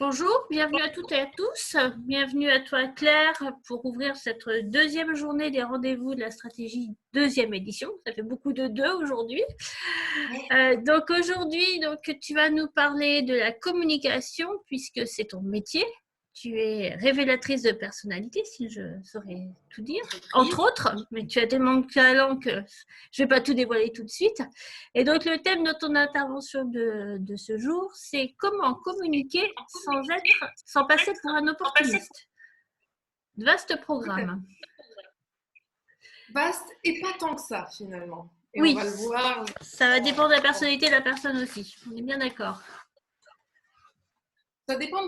Bonjour, bienvenue à toutes et à tous. Bienvenue à toi Claire pour ouvrir cette deuxième journée des rendez-vous de la stratégie deuxième édition. Ça fait beaucoup de deux aujourd'hui. Donc aujourd'hui, tu vas nous parler de la communication puisque c'est ton métier. Tu es révélatrice de personnalité, si je saurais tout dire, entre autres, mais tu as tellement de talent que je ne vais pas tout dévoiler tout de suite. Et donc le thème de ton intervention de ce jour, c'est comment communiquer sans passer pour un opportuniste. Vaste programme. Vaste et pas tant que ça finalement. Et oui, on va le voir. Ça va dépendre de la personnalité de la personne aussi. On est bien d'accord. Ça dépend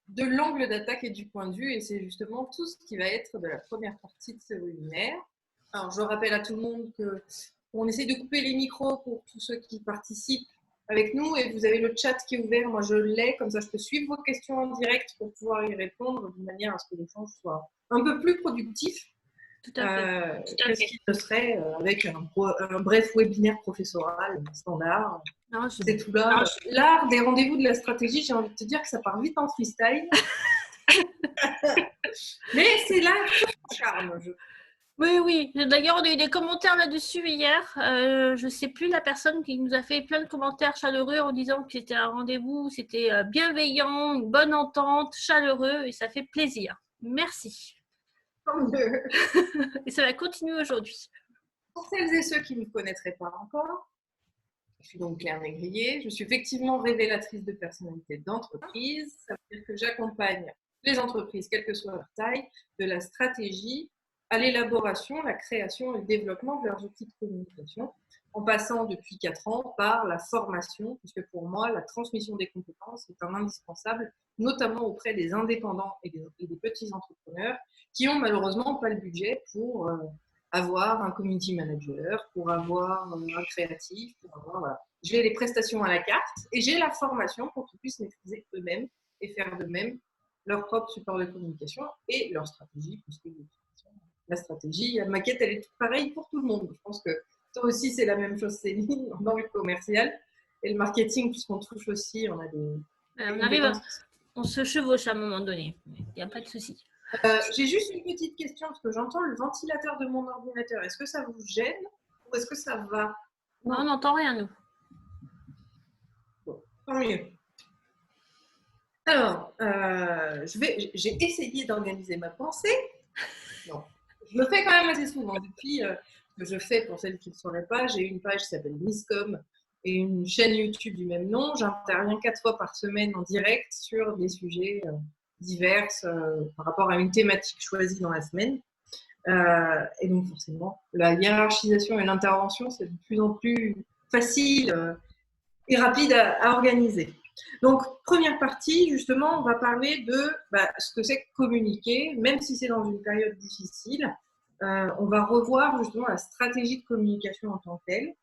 de l'angle d'attaque et du point de vue, et c'est justement tout ce qui va être de la première partie de ce webinaire. Alors, je rappelle à tout le monde qu'on essaie de couper les micros pour tous ceux qui participent avec nous, et vous avez le chat qui est ouvert. Moi, je l'ai, comme ça, je peux suivre vos questions en direct pour pouvoir y répondre de manière à ce que l'échange soit un peu plus productif. Tout à fait. Que ce qui ne serait avec un bref webinaire professoral standard. C'est tout là. L'art des rendez-vous de la stratégie, j'ai envie de te dire que ça part vite en freestyle. Mais c'est là le charme. Oui. D'ailleurs, on a eu des commentaires là-dessus hier. Je ne sais plus la personne qui nous a fait plein de commentaires chaleureux en disant que c'était un rendez-vous, c'était bienveillant, une bonne entente, chaleureux, et ça fait plaisir. Merci. Et ça va continuer aujourd'hui. Pour celles et ceux qui ne me connaîtraient pas encore, je suis donc Claire Négrier. Je suis effectivement révélatrice de personnalité d'entreprise. Ça veut dire que j'accompagne les entreprises, quelle que soit leur taille, de la stratégie à l'élaboration, la création et le développement de leurs outils de communication, en passant depuis 4 ans par la formation, puisque pour moi, la transmission des compétences est un indispensable, notamment auprès des indépendants et des petits entrepreneurs qui ont malheureusement pas le budget pour avoir un community manager, pour avoir un créatif, pour avoir, voilà. J'ai les prestations à la carte et j'ai la formation pour qu'ils puissent maîtriser eux-mêmes et faire de même leur propre support de communication et leur stratégie, puisque la stratégie, la maquette, elle est toute pareille pour tout le monde. Je pense que toi aussi, c'est la même chose, Céline, dans le commercial. Et le marketing, puisqu'on touche aussi, on a des on se chevauche à un moment donné. Il n'y a pas de souci. J'ai juste une petite question, parce que j'entends le ventilateur de mon ordinateur. Est-ce que ça vous gêne ou est-ce que ça va? Non, on n'entend rien, nous. Bon, tant mieux. Alors, j'ai essayé d'organiser ma pensée. Non, je le fais quand même assez souvent. Depuis que je fais, pour celles qui ne sauraient pas, j'ai une page qui s'appelle Misscom et une chaîne YouTube du même nom. J'interviens 4 fois par semaine en direct sur des sujets divers par rapport à une thématique choisie dans la semaine. Et donc, forcément, la hiérarchisation et l'intervention, c'est de plus en plus facile et rapide à organiser. Donc, première partie, justement, on va parler de ce que c'est que communiquer, même si c'est dans une période difficile. On va revoir justement la stratégie de communication en tant que telle.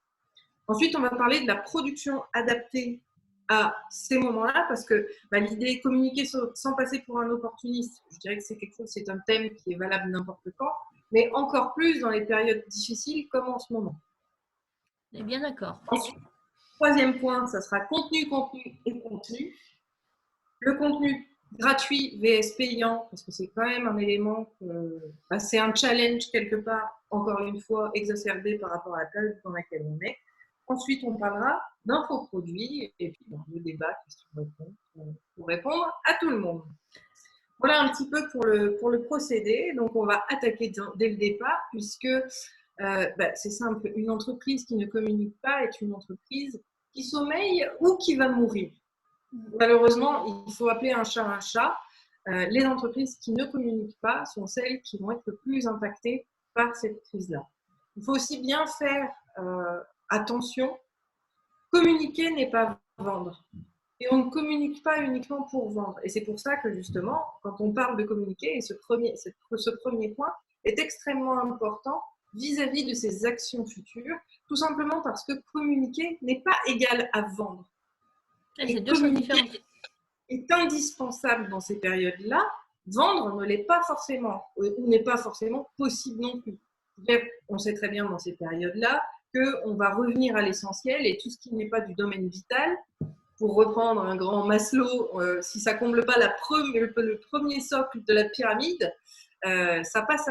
Ensuite, on va parler de la production adaptée à ces moments-là, parce que l'idée de communiquer sans passer pour un opportuniste, je dirais que c'est un thème qui est valable n'importe quand, mais encore plus dans les périodes difficiles comme en ce moment. On est bien d'accord. Ensuite, troisième point, ça sera contenu et contenu. Le contenu gratuit vs payant, parce que c'est quand même un élément, c'est un challenge quelque part, encore une fois, exacerbé par rapport à la période dans laquelle on est. Ensuite, on parlera d'infoproduits et puis le débat, question-réponse, pour répondre à tout le monde. Voilà un petit peu pour le procédé. Donc, on va attaquer dès le départ, puisque c'est simple, une entreprise qui ne communique pas est une entreprise qui sommeille ou qui va mourir. Malheureusement, il faut appeler un chat un chat. Les entreprises qui ne communiquent pas sont celles qui vont être le plus impactées par cette crise-là. Il faut aussi bien faire attention. Communiquer n'est pas vendre. Et on ne communique pas uniquement pour vendre. Et c'est pour ça que justement, quand on parle de communiquer, et ce premier point est extrêmement important vis-à-vis de ces actions futures, tout simplement parce que communiquer n'est pas égal à vendre. C'est deux choses différentes. Est indispensable dans ces périodes-là. Vendre ne l'est pas forcément, ou n'est pas forcément possible non plus. On sait très bien dans ces périodes-là qu'on va revenir à l'essentiel et tout ce qui n'est pas du domaine vital, pour reprendre un grand Maslow, si ça ne comble pas le premier socle de la pyramide, ça passe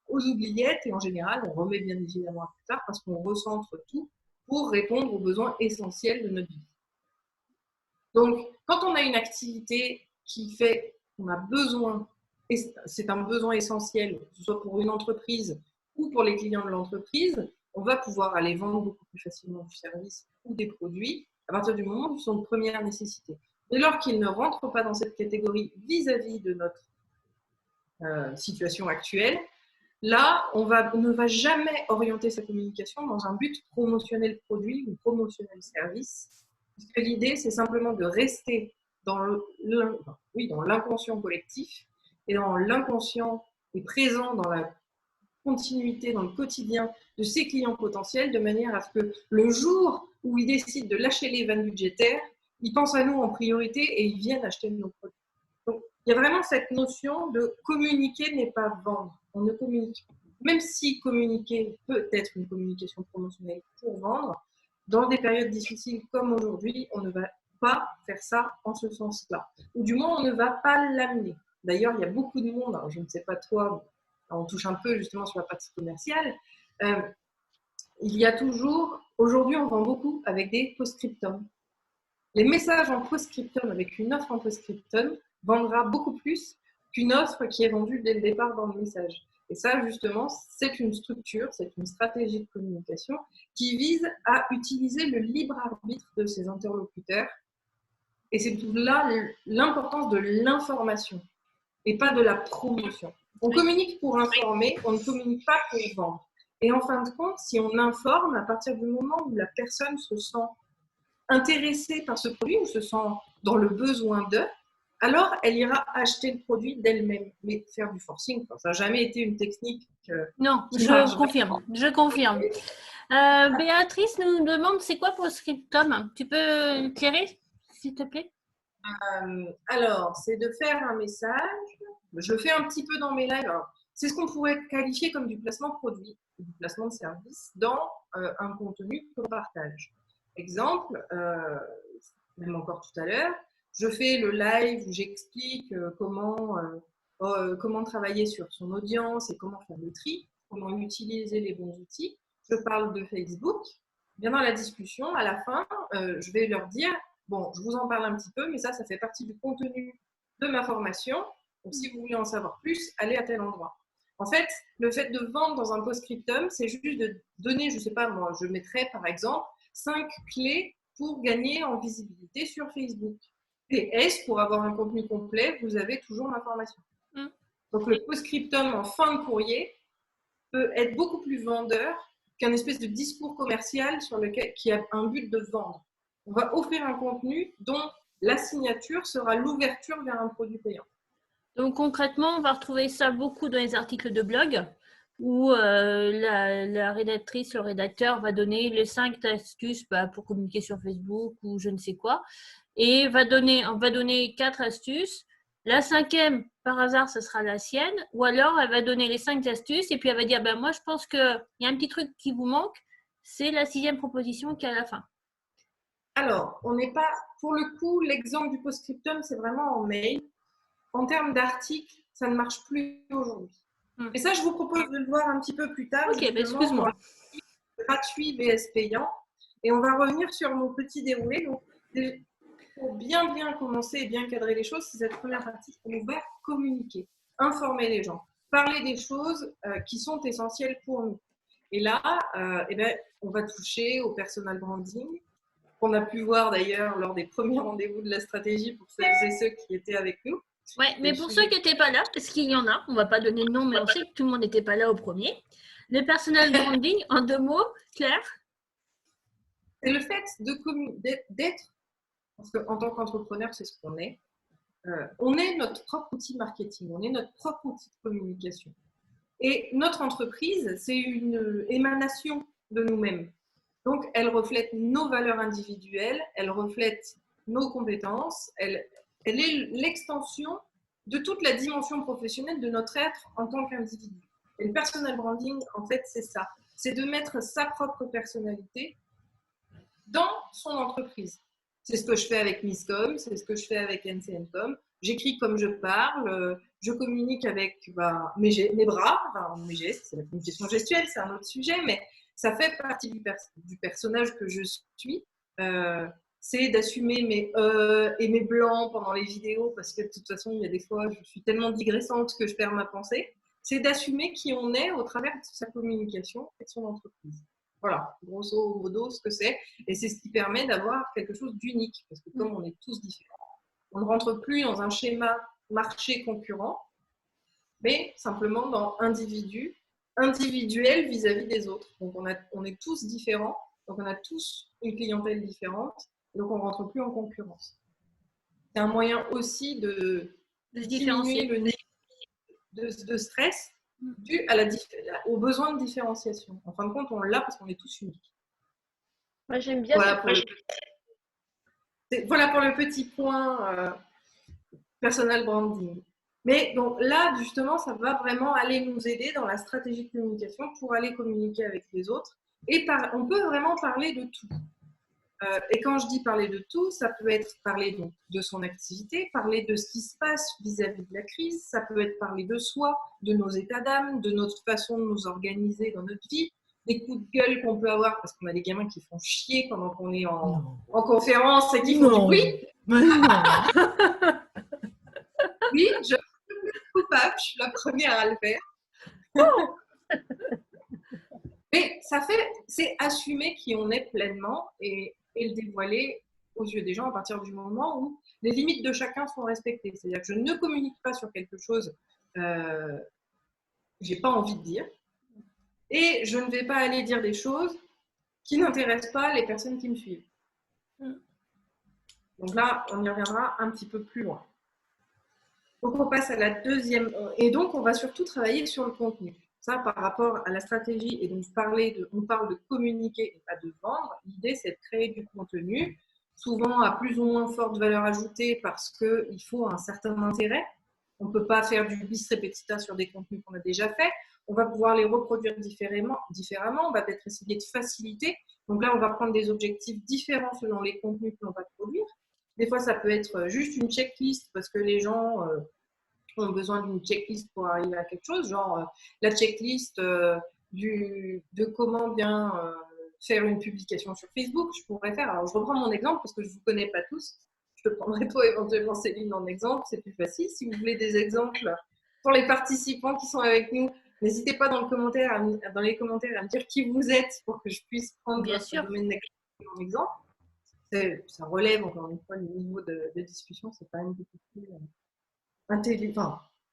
aux oubliettes et en général, on remet bien évidemment plus tard parce qu'on recentre tout pour répondre aux besoins essentiels de notre vie. Donc, quand on a une activité qui fait qu'on a besoin, c'est un besoin essentiel, que ce soit pour une entreprise ou pour les clients de l'entreprise, on va pouvoir aller vendre beaucoup plus facilement du service ou des produits à partir du moment où ils sont de première nécessité. Dès lors qu'ils ne rentrent pas dans cette catégorie vis-à-vis de notre situation actuelle, là, on ne va jamais orienter sa communication dans un but promotionnel produit ou promotionnel service, puisque l'idée, c'est simplement de rester dans l'inconscient collectif et dans l'inconscient et présent dans la continuité, dans le quotidien de ses clients potentiels, de manière à ce que le jour où ils décident de lâcher les vannes budgétaires, ils pensent à nous en priorité et ils viennent acheter nos produits. Donc, il y a vraiment cette notion de communiquer n'est pas vendre. On ne communique pas. Même si communiquer peut être une communication promotionnelle pour vendre, dans des périodes difficiles comme aujourd'hui, on ne va pas faire ça en ce sens-là. Ou du moins, on ne va pas l'amener. D'ailleurs, il y a beaucoup de monde, alors je ne sais pas toi, on touche un peu justement sur la partie commerciale, il y a toujours, aujourd'hui on vend beaucoup avec des post-scriptum. Les messages en post-scriptum avec une offre en post-scriptum vendra beaucoup plus qu'une offre qui est vendue dès le départ dans le message. Et ça, justement, c'est une structure, c'est une stratégie de communication qui vise à utiliser le libre arbitre de ses interlocuteurs. Et c'est là l'importance de l'information et pas de la promotion. On communique pour informer, on ne communique pas pour vendre. Et en fin de compte, si on informe, à partir du moment où la personne se sent intéressée par ce produit ou se sent dans le besoin d'eux, alors elle ira acheter le produit d'elle-même. Mais faire du forcing, ça n'a jamais été une technique. Non, je confirme. Je confirme. Béatrice nous demande c'est quoi post-scriptum? Tu peux éclairer, s'il te plaît? Alors, c'est de faire un message. Je fais un petit peu dans mes lives. C'est ce qu'on pourrait qualifier comme du placement produit, du placement de service dans un contenu qu'on partage. Exemple, même encore tout à l'heure, je fais le live où j'explique comment travailler sur son audience et comment faire le tri, comment utiliser les bons outils. Je parle de Facebook. Bien dans la discussion, à la fin, je vais leur dire bon, je vous en parle un petit peu, mais ça fait partie du contenu de ma formation. Donc, si vous voulez en savoir plus, allez à tel endroit. En fait, le fait de vendre dans un post-scriptum, c'est juste de donner, je ne sais pas, moi, je mettrais par exemple 5 clés pour gagner en visibilité sur Facebook. PS, pour avoir un contenu complet, vous avez toujours ma formation. Donc, le post-scriptum en fin de courrier peut être beaucoup plus vendeur qu'un espèce de discours commercial qui a un but de vendre. On va offrir un contenu dont la signature sera l'ouverture vers un produit payant. Donc concrètement, on va retrouver ça beaucoup dans les articles de blog où la rédactrice, le rédacteur va donner les 5 astuces pour communiquer sur Facebook ou je ne sais quoi. Et on va donner 4 astuces. La 5e, par hasard, ce sera la sienne. Ou alors, elle va donner les 5 astuces et puis elle va dire, moi, je pense qu'il y a un petit truc qui vous manque. C'est la 6e proposition qui est à la fin. Alors, on n'est pas, pour le coup, l'exemple du post-scriptum, c'est vraiment en mail. En termes d'articles, ça ne marche plus aujourd'hui. Et ça, je vous propose de le voir un petit peu plus tard. Ok, excuse-moi. Gratuit vs payant. Et on va revenir sur mon petit déroulé. Donc, pour bien commencer et bien cadrer les choses, c'est cette première partie où on va communiquer, informer les gens, parler des choses qui sont essentielles pour nous. Et là, on va toucher au personal branding, qu'on a pu voir d'ailleurs lors des premiers rendez-vous de la stratégie pour celles et ceux qui étaient avec nous. Oui, mais pour ceux qui n'étaient pas là, parce qu'il y en a, on ne va pas donner de nom, mais on sait que tout le monde n'était pas là au premier. Le personal branding, en 2 mots, Claire? C'est le fait d'être, parce qu'en tant qu'entrepreneur, c'est ce qu'on est. On est notre propre outil marketing, on est notre propre outil de communication. Et notre entreprise, c'est une émanation de nous-mêmes. Donc, elle reflète nos valeurs individuelles, elle reflète nos compétences, elle est l'extension de toute la dimension professionnelle de notre être en tant qu'individu. Et le personal branding, en fait, c'est ça. C'est de mettre sa propre personnalité dans son entreprise. C'est ce que je fais avec Misscom, c'est ce que je fais avec NCNcom. J'écris comme je parle, je communique avec mes bras, mes gestes, c'est la communication gestuelle, c'est un autre sujet, mais ça fait partie du personnage que je suis. C'est d'assumer mes et mes blancs pendant les vidéos, parce que de toute façon, il y a des fois, je suis tellement digressante que je perds ma pensée. C'est d'assumer qui on est au travers de sa communication et de son entreprise. Voilà, grosso modo, ce que c'est. Et c'est ce qui permet d'avoir quelque chose d'unique. Parce que comme on est tous différents, on ne rentre plus dans un schéma marché concurrent, mais simplement dans individuel vis-à-vis des autres. Donc on est tous différents, donc on a tous une clientèle différente, donc on ne rentre plus en concurrence. C'est un moyen aussi de diminuer le niveau de stress dû au besoin de différenciation. En fin de compte, on l'a parce qu'on est tous uniques. Moi, j'aime bien voilà pour le petit point personal branding. Mais donc là, justement, ça va vraiment aller nous aider dans la stratégie de communication pour aller communiquer avec les autres. Et on peut vraiment parler de tout. Et quand je dis parler de tout, ça peut être parler donc de son activité, parler de ce qui se passe vis-à-vis de la crise, ça peut être parler de soi, de nos états d'âme, de notre façon de nous organiser dans notre vie, des coups de gueule qu'on peut avoir parce qu'on a des gamins qui font chier pendant qu'on est en conférence et qui font du bruit. Oui, je suis coupable, je suis la première à le faire. Mais c'est assumer qui on est pleinement et le dévoiler aux yeux des gens à partir du moment où les limites de chacun sont respectées. C'est-à-dire que je ne communique pas sur quelque chose que j'ai pas envie de dire et je ne vais pas aller dire des choses qui n'intéressent pas les personnes qui me suivent. Donc là, on y reviendra un petit peu plus loin. Donc on passe à la deuxième, et donc on va surtout travailler sur le contenu. Ça, par rapport à la stratégie, et donc on parle de communiquer et pas de vendre. L'idée, c'est de créer du contenu, souvent à plus ou moins forte valeur ajoutée parce qu'il faut un certain intérêt. On ne peut pas faire du bis repetita sur des contenus qu'on a déjà fait. On va pouvoir les reproduire différemment. On va peut-être essayer de faciliter. Donc là, on va prendre des objectifs différents selon les contenus que l'on va produire. Des fois, ça peut être juste une checklist parce que les gens ont besoin d'une checklist pour arriver à quelque chose, genre la checklist de comment bien faire une publication sur Facebook. Je pourrais faire, alors je reprends mon exemple parce que je ne vous connais pas tous. Je te prendrai toi éventuellement Céline en exemple, c'est plus facile. Si vous voulez des exemples pour les participants qui sont avec nous, n'hésitez pas dans les commentaires à me dire qui vous êtes pour que je puisse prendre votre domaine d'activité en exemple. Ça relève encore une fois le niveau de discussion, c'est quand même beaucoup plus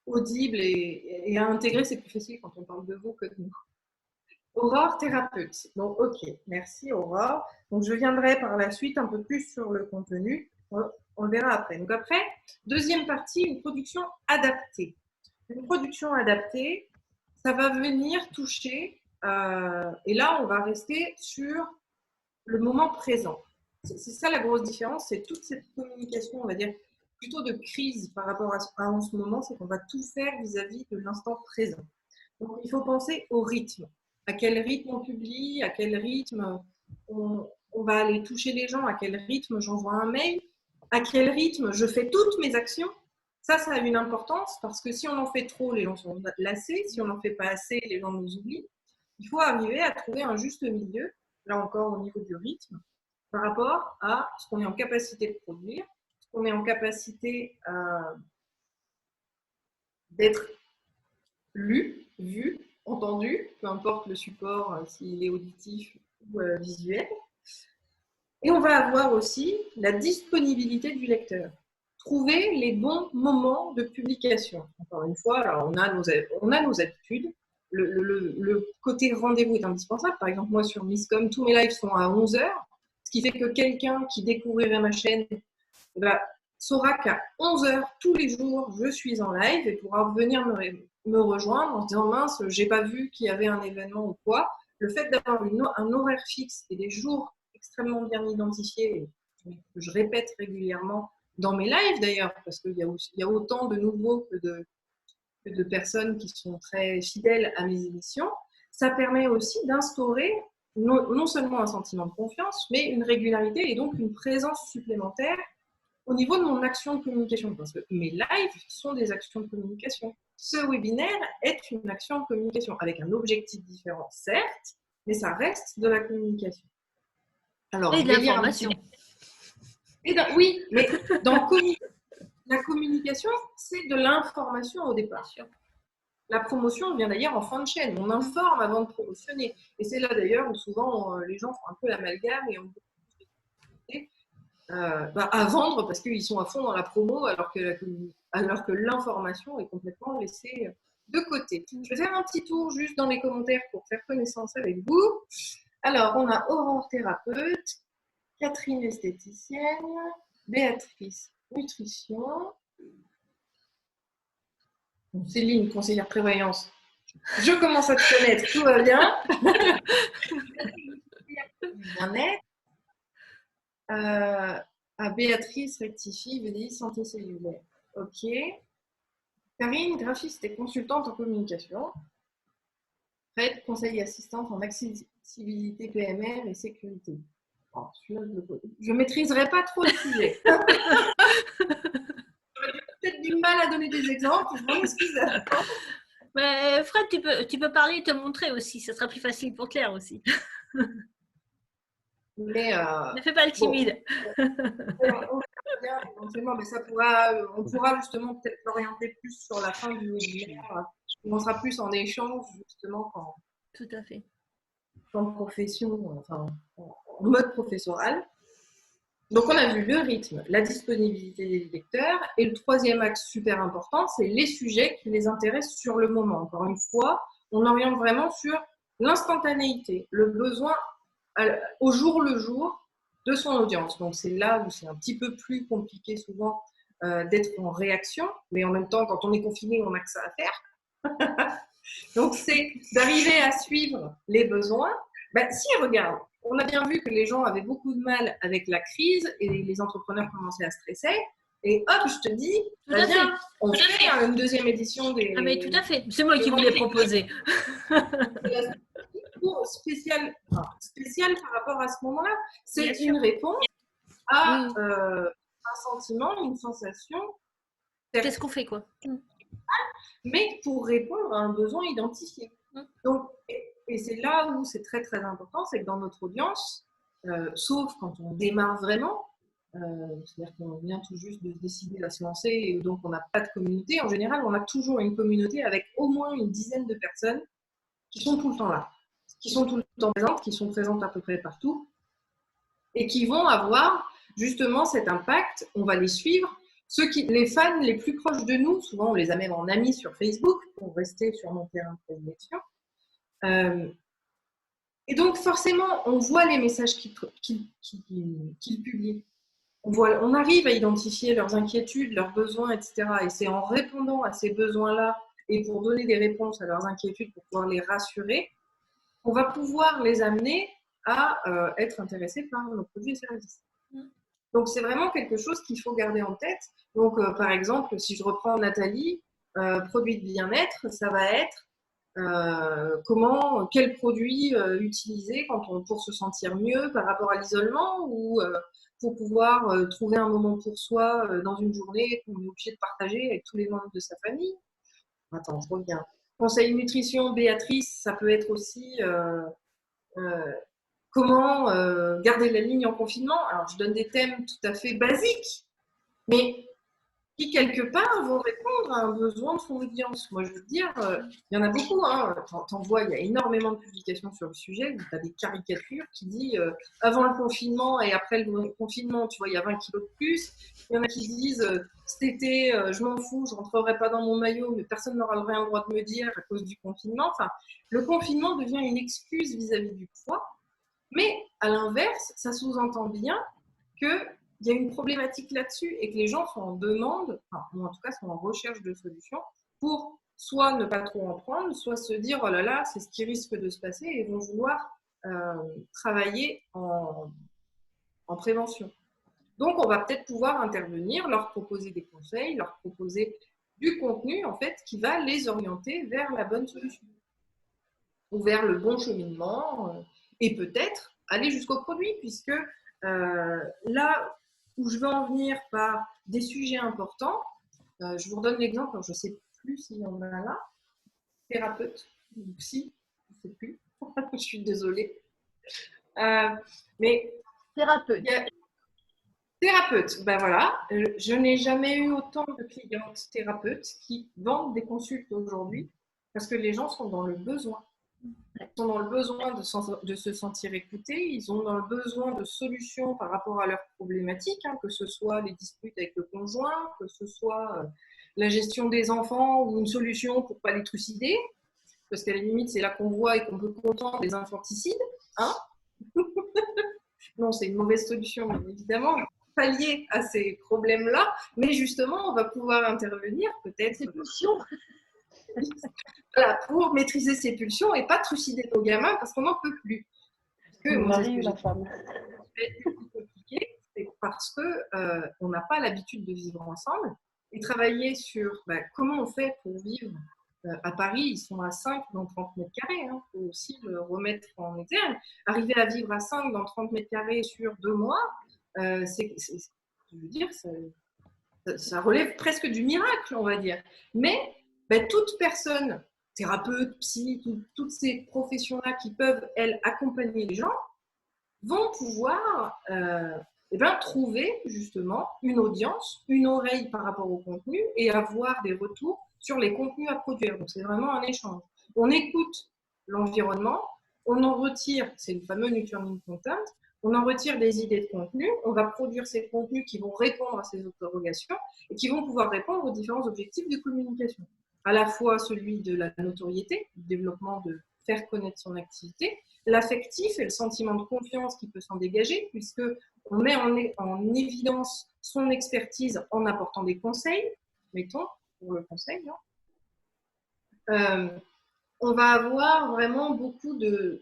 audible et à intégrer, c'est plus facile quand on parle de vous que de nous. Aurore, thérapeute. Donc, ok, merci Aurore. Donc, je viendrai par la suite un peu plus sur le contenu. On le verra après. Donc après, deuxième partie, une production adaptée. Une production adaptée, ça va venir toucher, et là, on va rester sur le moment présent. C'est ça la grosse différence, c'est toute cette communication, on va dire, plutôt de crise par rapport à en ce moment, c'est qu'on va tout faire vis-à-vis de l'instant présent. Donc, il faut penser au rythme. À quel rythme on publie, à quel rythme on va aller toucher les gens, à quel rythme j'envoie un mail, à quel rythme je fais toutes mes actions. Ça a une importance parce que si on en fait trop, les gens sont lassés. Si on n'en fait pas assez, les gens nous oublient. Il faut arriver à trouver un juste milieu, là encore au niveau du rythme, par rapport à ce qu'on est en capacité de produire, ce qu'on est en capacité d'être lu, vu, entendu, peu importe le support, s'il est auditif ou visuel. Et on va avoir aussi la disponibilité du lecteur. Trouver les bons moments de publication. Encore une fois, alors on a nos habitudes. Le côté rendez-vous est indispensable. Par exemple, moi sur Misscom, tous mes lives sont à 11h, ce qui fait que quelqu'un qui découvrirait ma chaîne saura qu'à 11h tous les jours, je suis en live et pourra venir me rejoindre en se disant mince, j'ai pas vu qu'il y avait un événement ou quoi. Le fait d'avoir un horaire fixe et des jours extrêmement bien identifiés, que je répète régulièrement dans mes lives d'ailleurs, parce qu'il y a autant de nouveaux que de personnes qui sont très fidèles à mes émissions, ça permet aussi d'instaurer non seulement un sentiment de confiance, mais une régularité et donc une présence supplémentaire au niveau de mon action de communication. Parce que mes lives sont des actions de communication. Ce webinaire est une action de communication avec un objectif différent, certes, mais ça reste de la communication. Alors, et de l'information. Oui, mais dans la communication, c'est de l'information au départ. La promotion vient d'ailleurs en fin de chaîne. On informe avant de promotionner. Et c'est là d'ailleurs où souvent les gens font un peu l'amalgame et ont à vendre parce qu'ils sont à fond dans la promo alors que l'information est complètement laissée de côté. Je vais faire un petit tour juste dans les commentaires pour faire connaissance avec vous. Alors, on a Aurore thérapeute, Catherine esthéticienne, Béatrice nutrition, Céline conseillère prévoyance. Je commence à te connaître, tout va bien. Bien-être. À Béatrice rectifie, VDI santé cellulaire. Ok. Karine, graphiste et consultante en communication. Fred, conseil et assistante en accessibilité PMR et sécurité. Oh, je ne maîtriserai pas trop le sujet. J'aurais peut-être du mal à donner des exemples. Je m'en excuse. Mais Fred, tu peux parler et te montrer aussi. Ça sera plus facile pour Claire aussi. Mais, ne fais pas le timide. Bon, éventuellement, mais on pourra justement peut-être l'orienter plus sur la fin du webinaire. On sera plus en échange justement quand. Tout à fait. En profession, enfin en mode professoral. Donc on a vu le rythme, la disponibilité des lecteurs et le troisième axe super important, c'est les sujets qui les intéressent sur le moment. Encore une fois, on oriente vraiment sur l'instantanéité, le besoin au jour le jour de son audience. Donc c'est là où c'est un petit peu plus compliqué souvent d'être en réaction, mais en même temps, quand on est confiné, on n'a que ça à faire. Donc c'est d'arriver à suivre les besoins. Si, regarde, on a bien vu que les gens avaient beaucoup de mal avec la crise et les entrepreneurs commençaient à stresser. Et hop, je te dis, viens, on fait une deuxième édition des... Ah mais tout à fait, c'est moi qui vous l'ai proposé. Spécial par rapport à ce moment-là. C'est une réponse à un sentiment, une sensation. Qu'est-ce qu'on fait, quoi? Mais pour répondre à un besoin identifié. Donc, et c'est là où c'est très très important, c'est que dans notre audience, sauf quand on démarre vraiment, c'est-à-dire qu'on vient tout juste de décider à se lancer et donc on n'a pas de communauté, en général on a toujours une communauté avec au moins une dizaine de personnes qui sont tout le temps là, qui sont tout le temps présentes, qui sont présentes à peu près partout et qui vont avoir justement cet impact, on va les suivre. Les fans les plus proches de nous, souvent on les a même en amis sur Facebook pour rester sur mon terrain de prédilection. Et donc forcément, on voit les messages qu'ils publient. On arrive à identifier leurs inquiétudes, leurs besoins, etc. Et c'est en répondant à ces besoins-là et pour donner des réponses à leurs inquiétudes, pour pouvoir les rassurer, on va pouvoir les amener à être intéressés par nos produits et services. Donc, c'est vraiment quelque chose qu'il faut garder en tête. Donc, par exemple, si je reprends Nathalie, produit de bien-être, ça va être quel produit utiliser pour se sentir mieux par rapport à l'isolement ou pour pouvoir trouver un moment pour soi dans une journée qu'on est obligé de partager avec tous les membres de sa famille. Attends, je reviens. Conseil nutrition, Béatrice, ça peut être aussi comment garder la ligne en confinement. Alors, je donne des thèmes tout à fait basiques, mais qui, quelque part, vont répondre à un besoin de son audience. Moi, je veux dire, il y en a beaucoup. Hein. T'en vois, il y a énormément de publications sur le sujet. Tu as des caricatures qui disent avant le confinement et après le confinement, tu vois, il y a 20 kilos de plus. Il y en a qui disent cet été, je m'en fous, je ne rentrerai pas dans mon maillot, mais personne n'aura rien le droit de me dire à cause du confinement. Enfin, le confinement devient une excuse vis-à-vis du poids. Mais à l'inverse, ça sous-entend bien qu'il y a une problématique là-dessus et que les gens sont en demande, ou en tout cas sont en recherche de solutions pour soit ne pas trop en prendre, soit se dire oh là là, c'est ce qui risque de se passer et vont vouloir travailler en prévention. Donc, on va peut-être pouvoir intervenir, leur proposer des conseils, leur proposer du contenu en fait qui va les orienter vers la bonne solution ou vers le bon cheminement. et peut-être aller jusqu'au produit, puisque là où je veux en venir par des sujets importants, je vous redonne l'exemple, je ne sais plus s'il y en a là, thérapeute, ou psy, je ne sais plus, je suis désolée. Mais Thérapeute. Thérapeute, ben voilà, je n'ai jamais eu autant de clientes thérapeutes qui vendent des consultes aujourd'hui parce que les gens sont dans le besoin. Ils sont dans le besoin de se sentir écoutés, ils ont dans le besoin de solutions par rapport à leurs problématiques, hein, que ce soit les disputes avec le conjoint, que ce soit la gestion des enfants ou une solution pour ne pas les trucider, parce qu'à la limite, c'est là qu'on voit et qu'on peut comprendre des infanticides. Hein. Non, c'est une mauvaise solution, bien évidemment. Pallier à ces problèmes-là, mais justement, on va pouvoir intervenir peut-être Ces pulsions. Voilà, pour maîtriser ses pulsions et pas trucider nos gamins parce qu'on n'en peut plus. Mon mari ou ma femme. C'est parce que on n'a pas l'habitude de vivre ensemble et travailler sur comment on fait pour vivre. À Paris, ils sont à 5 dans 30 mètres carrés. Il faut aussi le remettre en exergue. Arriver à vivre à 5 dans 30 mètres carrés sur 2 mois, je veux dire, ça relève presque du miracle, on va dire. Mais toute personne, thérapeute, psy, toutes ces professions-là qui peuvent, elles, accompagner les gens, vont pouvoir trouver justement une audience, une oreille par rapport au contenu et avoir des retours sur les contenus à produire. Donc, c'est vraiment un échange. On écoute l'environnement, on en retire, c'est le fameux nurturing content, on en retire des idées de contenu, on va produire ces contenus qui vont répondre à ces interrogations et qui vont pouvoir répondre aux différents objectifs de communication. À la fois celui de la notoriété, du développement de faire connaître son activité, l'affectif et le sentiment de confiance qui peut s'en dégager, puisqu'on met en évidence son expertise en apportant des conseils, mettons, pour le conseil. On va avoir vraiment beaucoup de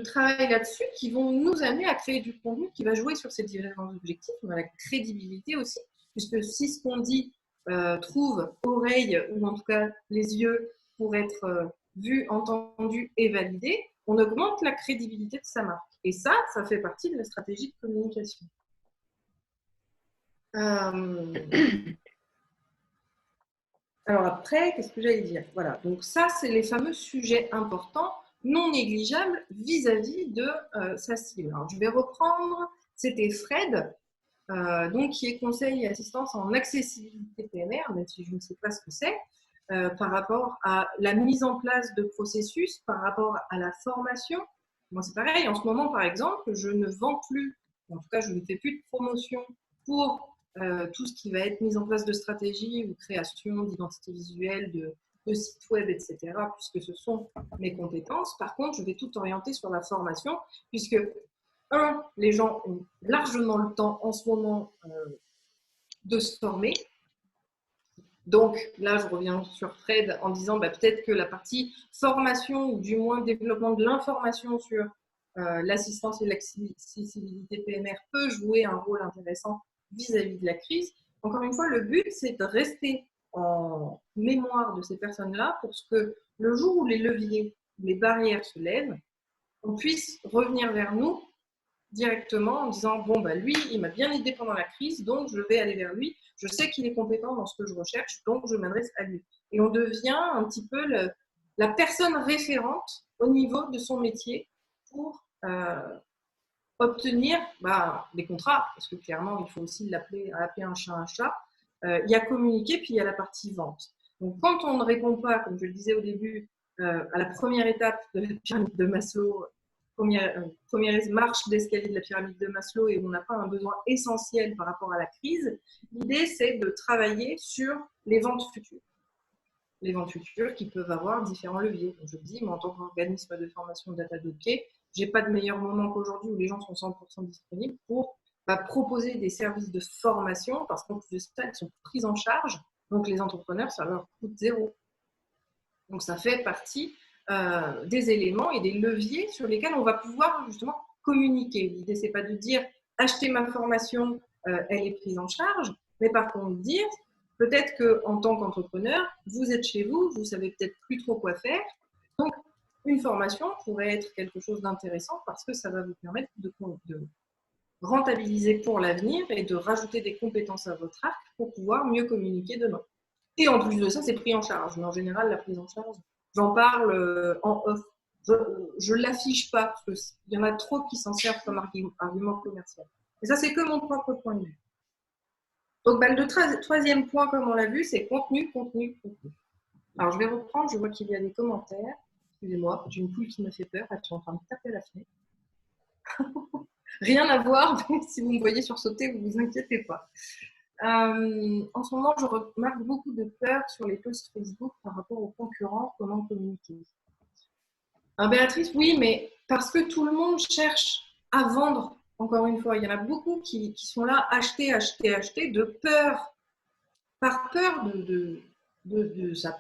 travail là-dessus qui vont nous amener à créer du contenu qui va jouer sur ces différents objectifs. On a la crédibilité aussi, puisque si ce qu'on dit trouve oreille, ou en tout cas les yeux, pour être vu, entendu et validé, on augmente la crédibilité de sa marque. Et ça fait partie de la stratégie de communication. Alors après, qu'est-ce que j'allais dire? Voilà, donc ça, c'est les fameux sujets importants, non négligeables vis-à-vis de sa cible. Alors, je vais reprendre, c'était Fred, donc qui est conseil et assistance en accessibilité PMR, même si je ne sais pas ce que c'est, par rapport à la mise en place de processus, par rapport à la formation. Moi, c'est pareil, en ce moment, par exemple, je ne vends plus, en tout cas, je ne fais plus de promotion pour tout ce qui va être mise en place de stratégie ou création d'identité visuelle, de sites web, etc., puisque ce sont mes compétences. Par contre, je vais tout orienter sur la formation, puisque, les gens ont largement le temps en ce moment de se former. Donc là, je reviens sur Fred en disant peut-être que la partie formation ou du moins développement de l'information sur l'assistance et l'accessibilité PMR peut jouer un rôle intéressant vis-à-vis de la crise. Encore une fois, le but, c'est de rester en mémoire de ces personnes-là pour que le jour où les leviers, les barrières se lèvent, on puisse revenir vers nous directement en disant lui, il m'a bien aidé pendant la crise, donc je vais aller vers lui. Je sais qu'il est compétent dans ce que je recherche, donc je m'adresse à lui. Et on devient un petit peu la personne référente au niveau de son métier pour obtenir des contrats, parce que clairement, il faut aussi appeler un chat un chat. Il y a communiquer, puis il y a la partie vente. Donc, quand on ne répond pas, comme je le disais au début, à la première étape de la pyramide de Maslow, première marche d'escalier de la pyramide de Maslow, et on n'a pas un besoin essentiel par rapport à la crise, l'idée, c'est de travailler sur les ventes futures. Les ventes futures qui peuvent avoir différents leviers. Donc, je le dis, moi, en tant qu'organisme de formation de data docké, je n'ai pas de meilleur moment qu'aujourd'hui où les gens sont 100% disponibles pour proposer des services de formation, parce qu'en plus de ça, ils sont pris en charge. Donc, les entrepreneurs, ça leur coûte zéro. Donc, ça fait partie des éléments et des leviers sur lesquels on va pouvoir justement communiquer. L'idée, c'est pas de dire achetez ma formation, elle est prise en charge, mais par contre dire peut-être qu'en tant qu'entrepreneur, vous êtes chez vous, vous savez peut-être plus trop quoi faire. Donc, une formation pourrait être quelque chose d'intéressant parce que ça va vous permettre de rentabiliser pour l'avenir et de rajouter des compétences à votre arc pour pouvoir mieux communiquer demain. Et en plus de ça, c'est pris en charge. Mais en général, la prise en charge, j'en parle en off. Je ne l'affiche pas parce qu'il y en a trop qui s'en servent comme argument commercial. Et ça, c'est que mon propre point de vue. Donc, le troisième point, comme on l'a vu, c'est contenu, contenu, contenu. Alors, je vais reprendre. Je vois qu'il y a des commentaires. Excusez-moi, j'ai une poule qui me fait peur. Elle est en train de taper à la fenêtre. Rien à voir, mais si vous me voyez sursauter, vous ne vous inquiétez pas. En ce moment, je remarque beaucoup de peur sur les posts Facebook par rapport aux concurrents, comment communiquer. Béatrice, oui, mais parce que tout le monde cherche à vendre, encore une fois. Il y en a beaucoup qui sont là, acheter, acheter, acheter, de peur, par peur de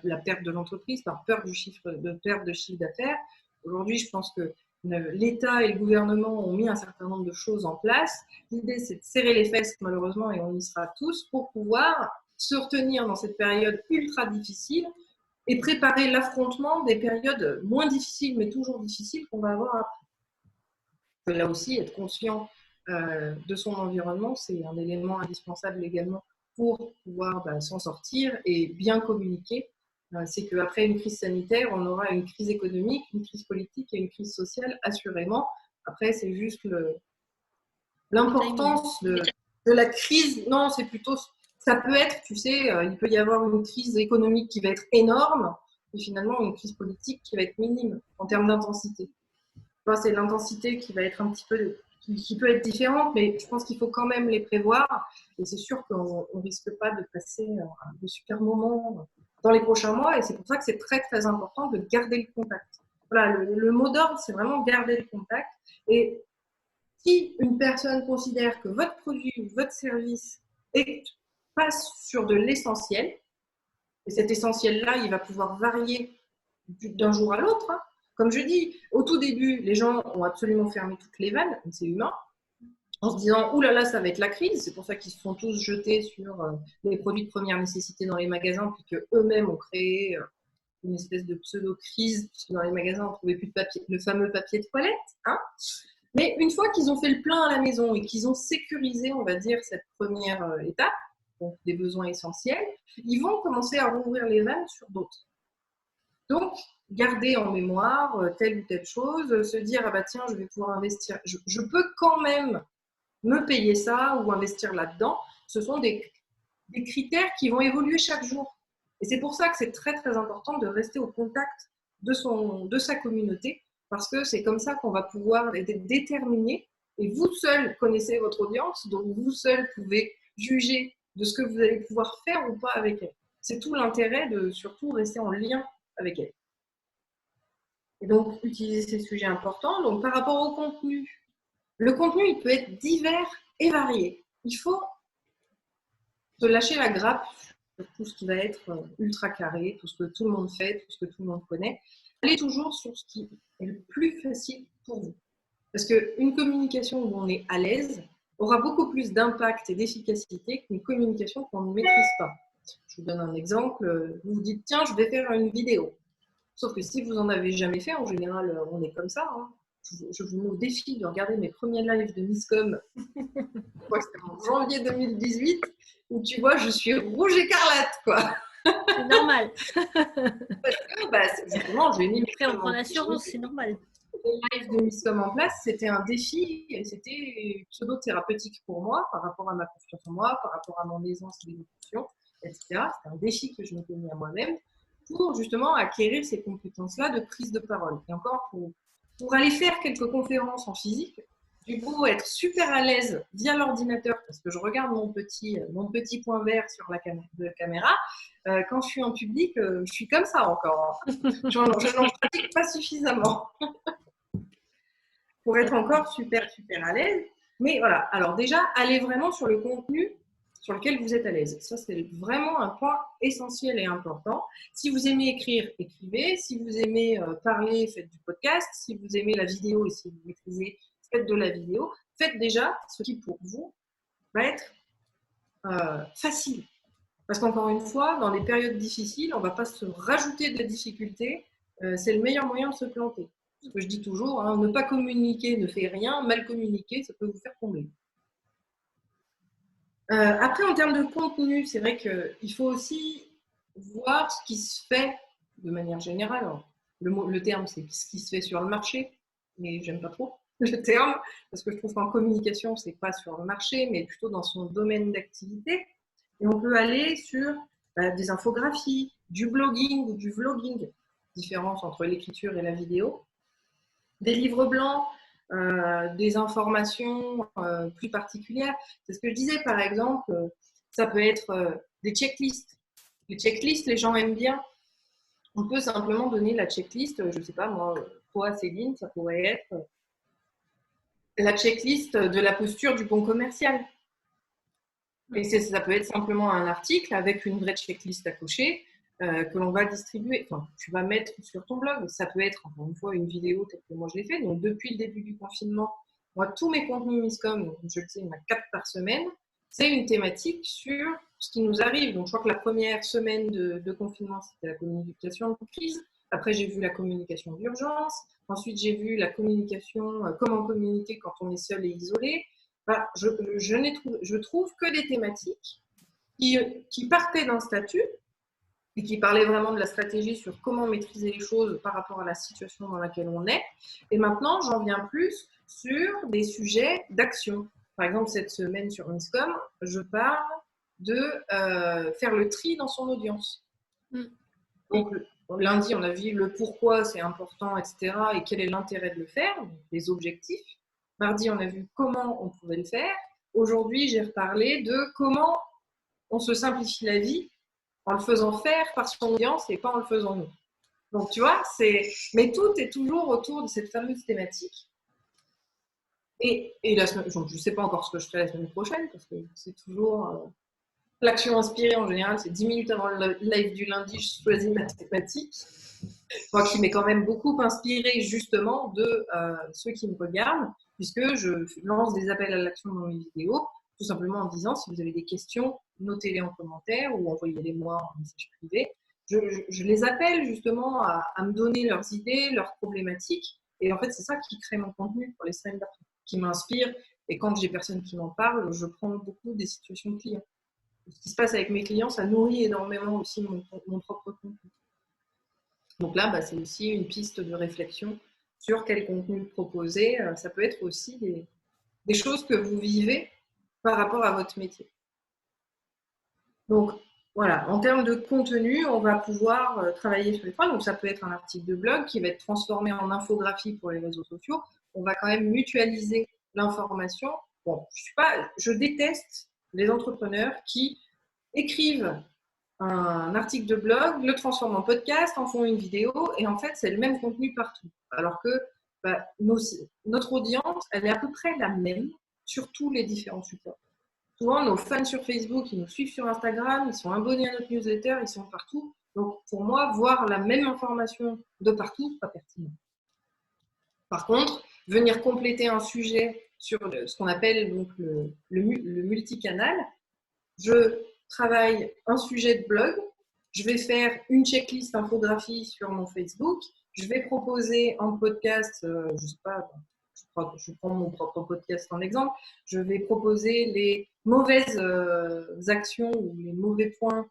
la perte de l'entreprise, par peur de perte de chiffre d'affaires. Aujourd'hui, je pense que l'État et le gouvernement ont mis un certain nombre de choses en place. L'idée, c'est de serrer les fesses, malheureusement, et on y sera tous, pour pouvoir se retenir dans cette période ultra difficile et préparer l'affrontement des périodes moins difficiles, mais toujours difficiles, qu'on va avoir après. Là aussi, être conscient de son environnement, c'est un élément indispensable également pour pouvoir s'en sortir et bien communiquer. C'est qu'après une crise sanitaire, on aura une crise économique, une crise politique et une crise sociale, assurément. Après, c'est juste l'importance de la crise. Non, c'est plutôt, ça peut être, tu sais, il peut y avoir une crise économique qui va être énorme et finalement une crise politique qui va être minime en termes d'intensité. C'est l'intensité qui va être un petit peu, qui peut être différente, mais je pense qu'il faut quand même les prévoir. Et c'est sûr qu'on ne risque pas de passer de super moments dans les prochains mois. Et c'est pour ça que c'est très, très important de garder le contact. Voilà, le mot d'ordre, c'est vraiment garder le contact. Et si une personne considère que votre produit ou votre service passe sur de l'essentiel, et cet essentiel-là, il va pouvoir varier d'un jour à l'autre. Comme je dis, au tout début, les gens ont absolument fermé toutes les vannes, c'est humain, en se disant « Ouh là là, ça va être la crise ». C'est pour ça qu'ils se sont tous jetés sur les produits de première nécessité dans les magasins, puis qu'eux-mêmes ont créé une espèce de pseudo-crise, puisque dans les magasins, on ne trouvait plus de papier, le fameux papier de toilette. Mais une fois qu'ils ont fait le plein à la maison et qu'ils ont sécurisé, on va dire, cette première étape, donc des besoins essentiels, ils vont commencer à rouvrir les vannes sur d'autres. Donc, garder en mémoire telle ou telle chose, se dire « Ah bah tiens, je vais pouvoir investir, je peux quand même me payer ça ou investir là-dedans », ce sont des critères qui vont évoluer chaque jour. Et c'est pour ça que c'est très très important de rester au contact de sa communauté, parce que c'est comme ça qu'on va pouvoir être déterminé. Et vous seul connaissez votre audience, donc vous seul pouvez juger de ce que vous allez pouvoir faire ou pas avec elle. C'est tout l'intérêt de surtout rester en lien avec elle. Et donc, utiliser ces sujets importants. Donc, par rapport au contenu, le contenu, il peut être divers et varié. Il faut se lâcher la grappe sur tout ce qui va être ultra carré, tout ce que tout le monde fait, tout ce que tout le monde connaît. Allez toujours sur ce qui est le plus facile pour vous. Parce qu'une communication où on est à l'aise aura beaucoup plus d'impact et d'efficacité qu'une communication qu'on ne maîtrise pas. Je vous donne un exemple. Vous vous dites, tiens, je vais faire une vidéo. Sauf que si vous n'en avez jamais fait, en général, on est comme ça. Je vous mets au défi de regarder mes premiers lives de Misscom. Je crois que c'était en janvier 2018, où tu vois, je suis rouge écarlate, quoi. C'est normal. Justement, j'ai mis après, on prend l'assurance, c'est normal. Les lives de Misscom en place, c'était un défi et c'était pseudo-thérapeutique pour moi par rapport à ma confiance en moi, par rapport à mon aisance d'élocution, etc. C'était un défi que je m'étais mis à moi-même pour justement acquérir ces compétences-là de prise de parole. Et encore, pour aller faire quelques conférences en physique, du coup, être super à l'aise via l'ordinateur, parce que je regarde mon petit point vert sur la caméra, quand je suis en public, je suis comme ça encore. Je n'en pratique pas suffisamment pour être encore super, super à l'aise. Mais voilà, alors déjà, allez vraiment sur le contenu sur lequel vous êtes à l'aise. Ça, c'est vraiment un point essentiel et important. Si vous aimez écrire, écrivez. Si vous aimez parler, faites du podcast. Si vous aimez la vidéo et si vous maîtrisez, faites de la vidéo. Faites déjà ce qui, pour vous, va être facile. Parce qu'encore une fois, dans les périodes difficiles, on ne va pas se rajouter de la difficulté c'est le meilleur moyen de se planter. Ce que je dis toujours, hein, ne pas communiquer ne fait rien, mal communiquer, ça peut vous faire tomber. Après, en termes de contenu, c'est vrai qu'il faut aussi voir ce qui se fait de manière générale. Alors, le terme, c'est ce qui se fait sur le marché, mais j'aime pas trop le terme, parce que je trouve qu'en communication, c'est pas sur le marché, mais plutôt dans son domaine d'activité. Et on peut aller sur des infographies, du blogging ou du vlogging, différence entre l'écriture et la vidéo, des livres blancs, des informations plus particulières. C'est ce que je disais, par exemple, ça peut être des checklists. Les checklists, les gens aiment bien. On peut simplement donner la checklist, je ne sais pas, moi, toi, Céline, ça pourrait être la checklist de la posture du bon commercial. Et ça peut être simplement un article avec une vraie checklist à cocher que l'on va distribuer, enfin, tu vas mettre sur ton blog. Ça peut être, encore une fois, une vidéo telle que moi je l'ai fait. Donc, depuis le début du confinement, moi, tous mes contenus Miscom, donc, je le sais, il y en a 4 par semaine, c'est une thématique sur ce qui nous arrive. Donc, je crois que la première semaine de confinement, c'était la communication de crise. Après, j'ai vu la communication d'urgence. Ensuite, j'ai vu la communication, comment communiquer quand on est seul et isolé. Enfin, je trouve que des thématiques qui partaient d'un statut et qui parlaient vraiment de la stratégie sur comment maîtriser les choses par rapport à la situation dans laquelle on est. Et maintenant, j'en viens plus sur des sujets d'action. Par exemple, cette semaine sur Miscom, je parle de faire le tri dans son audience. Donc, lundi, on a vu le pourquoi c'est important, etc. et quel est l'intérêt de le faire, donc les objectifs. Mardi, on a vu comment on pouvait le faire. Aujourd'hui, j'ai reparlé de comment on se simplifie la vie en le faisant faire par son audience et pas en le faisant nous. Donc, tu vois, mais tout est toujours autour de cette fameuse thématique. Et la semaine, je ne sais pas encore ce que je ferai la semaine prochaine, parce que c'est toujours l'action inspirée en général, c'est 10 minutes avant le live du lundi, je choisis ma thématique. Moi, qui m'est quand même beaucoup inspirée justement de ceux qui me regardent, puisque je lance des appels à l'action dans mes vidéos, tout simplement en disant, si vous avez des questions, notez-les en commentaire ou envoyez-les-moi en message privé. Je les appelle justement à me donner leurs idées, leurs problématiques. Et en fait, c'est ça qui crée mon contenu pour les semaines d'après, qui m'inspire. Et quand j'ai personne qui m'en parle, je prends beaucoup des situations de clients. Ce qui se passe avec mes clients, ça nourrit énormément aussi mon propre contenu. Donc là, c'est aussi une piste de réflexion sur quel contenu proposer. Ça peut être aussi des choses que vous vivez par rapport à votre métier. Donc voilà, en termes de contenu, on va pouvoir travailler sur les trois. Donc ça peut être un article de blog qui va être transformé en infographie pour les réseaux sociaux. On va quand même mutualiser l'information. Bon, je déteste les entrepreneurs qui écrivent un article de blog, le transforment en podcast, en font une vidéo, et en fait, c'est le même contenu partout. Alors que notre audience, elle est à peu près la même sur tous les différents supports. Souvent, nos fans sur Facebook, ils nous suivent sur Instagram, ils sont abonnés à notre newsletter, ils sont partout. Donc, pour moi, voir la même information de partout, c'est pas pertinent. Par contre, venir compléter un sujet sur ce qu'on appelle donc le multicanal, je travaille un sujet de blog, je vais faire une checklist infographie sur mon Facebook, je vais proposer en podcast, je ne sais pas, je prends mon propre podcast en exemple, je vais proposer les mauvaises actions ou les mauvais points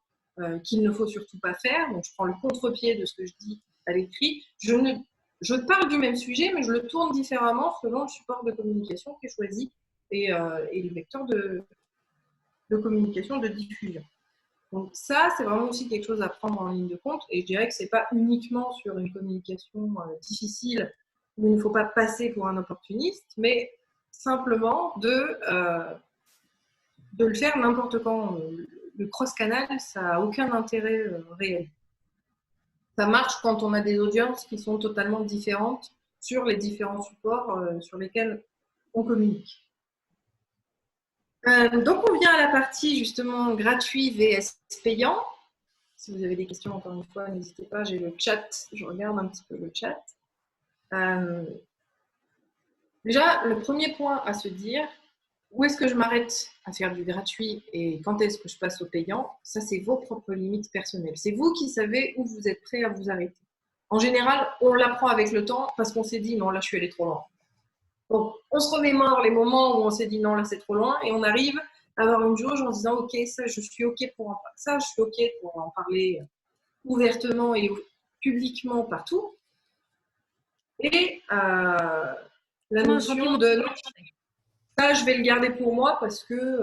qu'il ne faut surtout pas faire. Donc, je prends le contre-pied de ce que je dis à l'écrit. Je parle du même sujet, mais je le tourne différemment selon le support de communication qui est choisi et le vecteur de communication, de diffusion. Donc ça, c'est vraiment aussi quelque chose à prendre en ligne de compte. Et je dirais que ce n'est pas uniquement sur une communication difficile où il ne faut pas passer pour un opportuniste, mais simplement de le faire n'importe quand. Le cross-canal, ça n'a aucun intérêt réel. Ça marche quand on a des audiences qui sont totalement différentes sur les différents supports sur lesquels on communique. Donc, on vient à la partie justement gratuit vs payant. Si vous avez des questions, encore une fois, n'hésitez pas, j'ai le chat, je regarde un petit peu le chat. Déjà, le premier point à se dire, où est-ce que je m'arrête à faire du gratuit et quand est-ce que je passe au payant? Ça, c'est vos propres limites personnelles. C'est vous qui savez où vous êtes prêt à vous arrêter. En général, on l'apprend avec le temps parce qu'on s'est dit non, là je suis allée trop loin. Donc, on se remémore les moments où on s'est dit non, là c'est trop loin, et on arrive à avoir une jauge en disant ok, ça je suis ok pour en parler, ça je suis ok pour en parler ouvertement et publiquement partout. Et la notion de non, ça je vais le garder pour moi parce que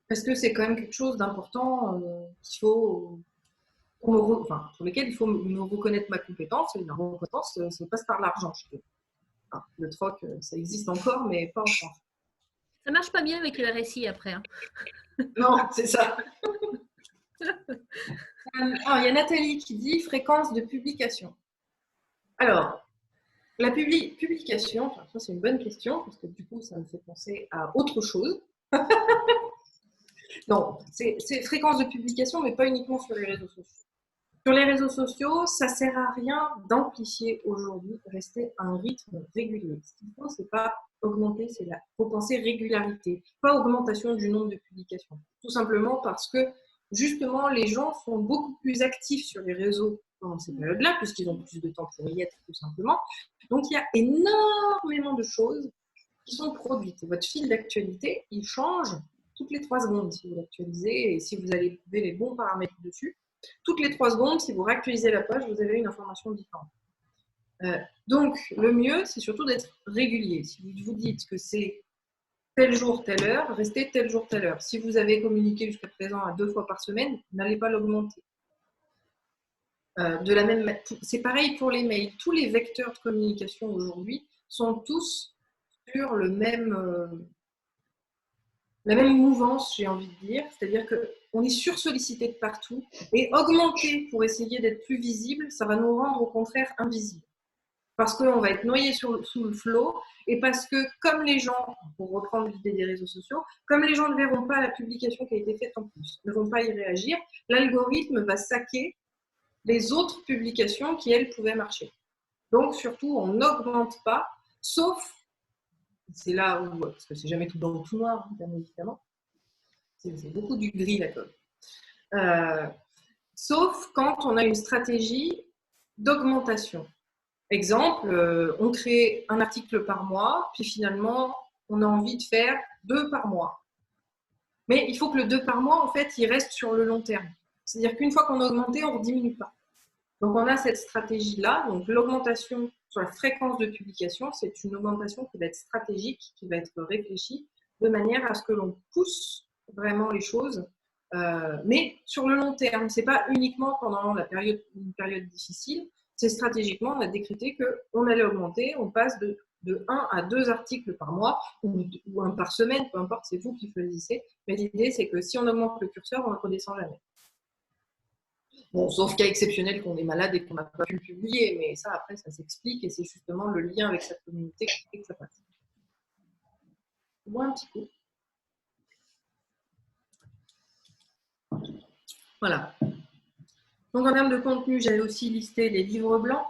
c'est quand même quelque chose d'important qu'il faut sur lesquels il faut me reconnaître ma compétence. Et la reconnaissance, ça passe par l'argent. Enfin, le troc, ça existe encore, mais pas en France. Ça marche pas bien avec le RSI après. Hein. Non, c'est ça. Alors, il y a Nathalie qui dit fréquence de publication. Alors, la publication, enfin, ça c'est une bonne question, parce que du coup, ça me fait penser à autre chose. Non, c'est fréquence de publication, mais pas uniquement sur les réseaux sociaux. Sur les réseaux sociaux, ça ne sert à rien d'amplifier aujourd'hui, rester à un rythme régulier. Ce qu'il faut, c'est pas augmenter, il faut penser régularité, pas augmentation du nombre de publications. Tout simplement parce que, justement, les gens sont beaucoup plus actifs sur les réseaux pendant ces périodes-là, puisqu'ils ont plus de temps pour y être, tout simplement. Donc, il y a énormément de choses qui sont produites. Et votre fil d'actualité, il change toutes les 3 secondes si vous l'actualisez et si vous avez les bons paramètres dessus. Toutes les 3 secondes, si vous réactualisez la page, vous avez une information différente. Donc, le mieux, c'est surtout d'être régulier. Si vous vous dites que c'est tel jour, telle heure, restez tel jour, telle heure. Si vous avez communiqué jusqu'à présent à 2 fois par semaine, n'allez pas l'augmenter. C'est pareil pour les mails. Tous les vecteurs de communication aujourd'hui sont tous sur la même mouvance, j'ai envie de dire. C'est-à-dire qu'on est sursollicité de partout et augmenter pour essayer d'être plus visible, ça va nous rendre au contraire invisibles. Parce qu'on va être noyé sous le flot et parce que comme les gens, pour reprendre l'idée des réseaux sociaux, comme les gens ne verront pas la publication qui a été faite en plus, ne vont pas y réagir, l'algorithme va saquer les autres publications qui, elles, pouvaient marcher. Donc, surtout, on n'augmente pas, sauf, c'est là où, parce que c'est jamais tout blanc ou tout noir, bien évidemment, c'est beaucoup du gris, la com. Sauf quand on a une stratégie d'augmentation. Exemple, on crée un article par mois, puis finalement, on a envie de faire 2 par mois. Mais il faut que le 2 par mois, en fait, il reste sur le long terme. C'est-à-dire qu'une fois qu'on a augmenté, on ne diminue pas. Donc, on a cette stratégie-là. Donc, l'augmentation sur la fréquence de publication, c'est une augmentation qui va être stratégique, qui va être réfléchie, de manière à ce que l'on pousse vraiment les choses, mais sur le long terme. Ce n'est pas uniquement pendant une période difficile. C'est stratégiquement, on a décrété qu'on allait augmenter, on passe de 1 à 2 articles par mois ou 1 par semaine, peu importe, c'est vous qui choisissez. Mais l'idée, c'est que si on augmente le curseur, on ne le redescend jamais. Bon, sauf cas exceptionnel qu'on est malade et qu'on n'a pas pu le publier, mais ça, après, ça s'explique et c'est justement le lien avec sa communauté qui fait que ça passe. On voit un petit coup. Voilà. Donc, en termes de contenu, j'avais aussi listé les livres blancs.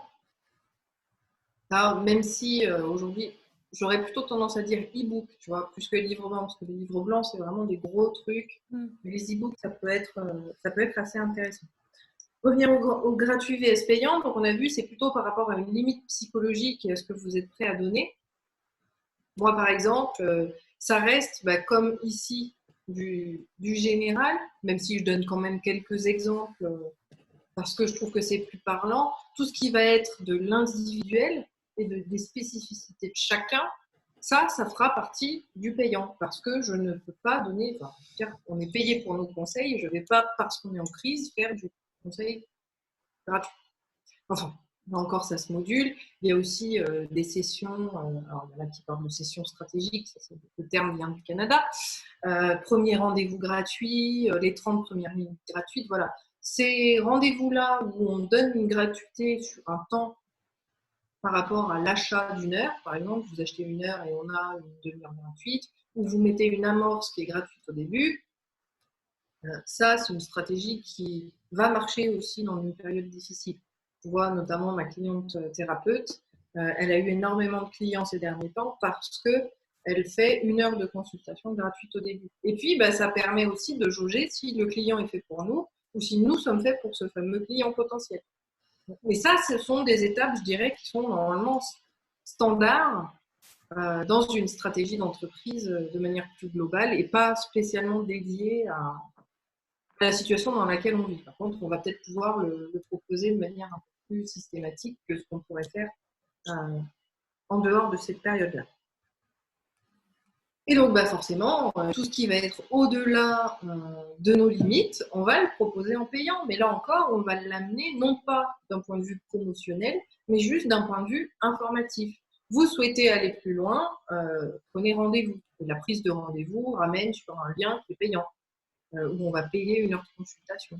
Alors, même si aujourd'hui, j'aurais plutôt tendance à dire e-book, tu vois, plus que les livres blancs, parce que les livres blancs, c'est vraiment des gros trucs. Mais les e-books, ça peut être assez intéressant. Revenir au gratuit vs payant, donc on a vu, c'est plutôt par rapport à une limite psychologique et à ce que vous êtes prêt à donner. Moi, par exemple, ça reste, comme ici, du général, même si je donne quand même quelques exemples parce que je trouve que c'est plus parlant. Tout ce qui va être de l'individuel et des spécificités de chacun, ça fera partie du payant parce que je ne peux pas donner, on est payé pour nos conseils et je ne vais pas, parce qu'on est en crise, faire du conseil gratuit. Enfin, là encore, ça se module. Il y a aussi des sessions, alors il y en a qui parlent de sessions stratégiques, ça, c'est le terme vient du Canada. Premier rendez-vous gratuit, les 30 premières minutes gratuites, voilà. Ces rendez-vous-là où on donne une gratuité sur un temps par rapport à l'achat d'une heure, par exemple, vous achetez 1 heure et on a une demi-heure gratuite, ou vous mettez une amorce qui est gratuite au début, ça, c'est une stratégie qui va marcher aussi dans une période difficile. Je vois notamment ma cliente thérapeute, elle a eu énormément de clients ces derniers temps parce qu'elle fait 1 heure de consultation gratuite au début. Et puis, ça permet aussi de jauger si le client est fait pour nous ou si nous sommes faits pour ce fameux client potentiel. Et ça, ce sont des étapes, je dirais, qui sont normalement standards dans une stratégie d'entreprise de manière plus globale et pas spécialement dédiée à la situation dans laquelle on vit. Par contre, on va peut-être pouvoir le proposer de manière un peu plus systématique que ce qu'on pourrait faire en dehors de cette période-là. Et donc, forcément, tout ce qui va être au-delà de nos limites, on va le proposer en payant. Mais là encore, on va l'amener non pas d'un point de vue promotionnel, mais juste d'un point de vue informatif. Vous souhaitez aller plus loin, prenez rendez-vous. Et la prise de rendez-vous ramène sur un lien qui est payant, où on va payer une heure de consultation.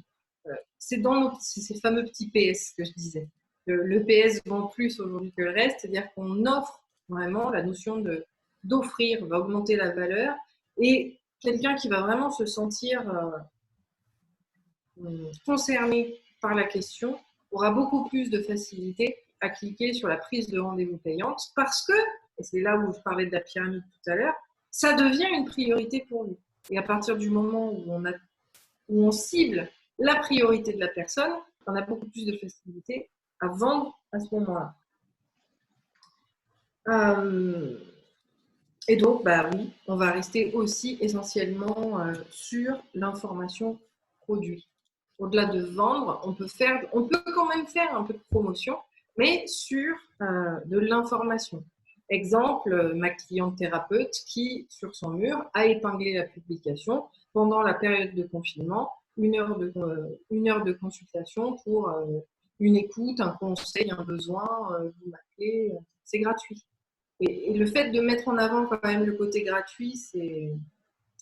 C'est dans ces fameux petits PS que je disais. Le PS vend plus aujourd'hui que le reste, c'est-à-dire qu'on offre vraiment la notion d'offrir, va augmenter la valeur, et quelqu'un qui va vraiment se sentir concerné par la question aura beaucoup plus de facilité à cliquer sur la prise de rendez-vous payante parce que, et c'est là où je parlais de la pyramide tout à l'heure, ça devient une priorité pour lui. Et à partir du moment où on cible la priorité de la personne, on a beaucoup plus de facilité à vendre à ce moment-là. Et donc, oui, on va rester aussi essentiellement sur l'information produit. Au-delà de vendre, on peut quand même faire un peu de promotion, mais sur de l'information. Exemple, ma cliente thérapeute qui, sur son mur, a épinglé la publication pendant la période de confinement, une heure de consultation pour une écoute, un conseil, un besoin, vous m'appelez, c'est gratuit. Et le fait de mettre en avant quand même le côté gratuit,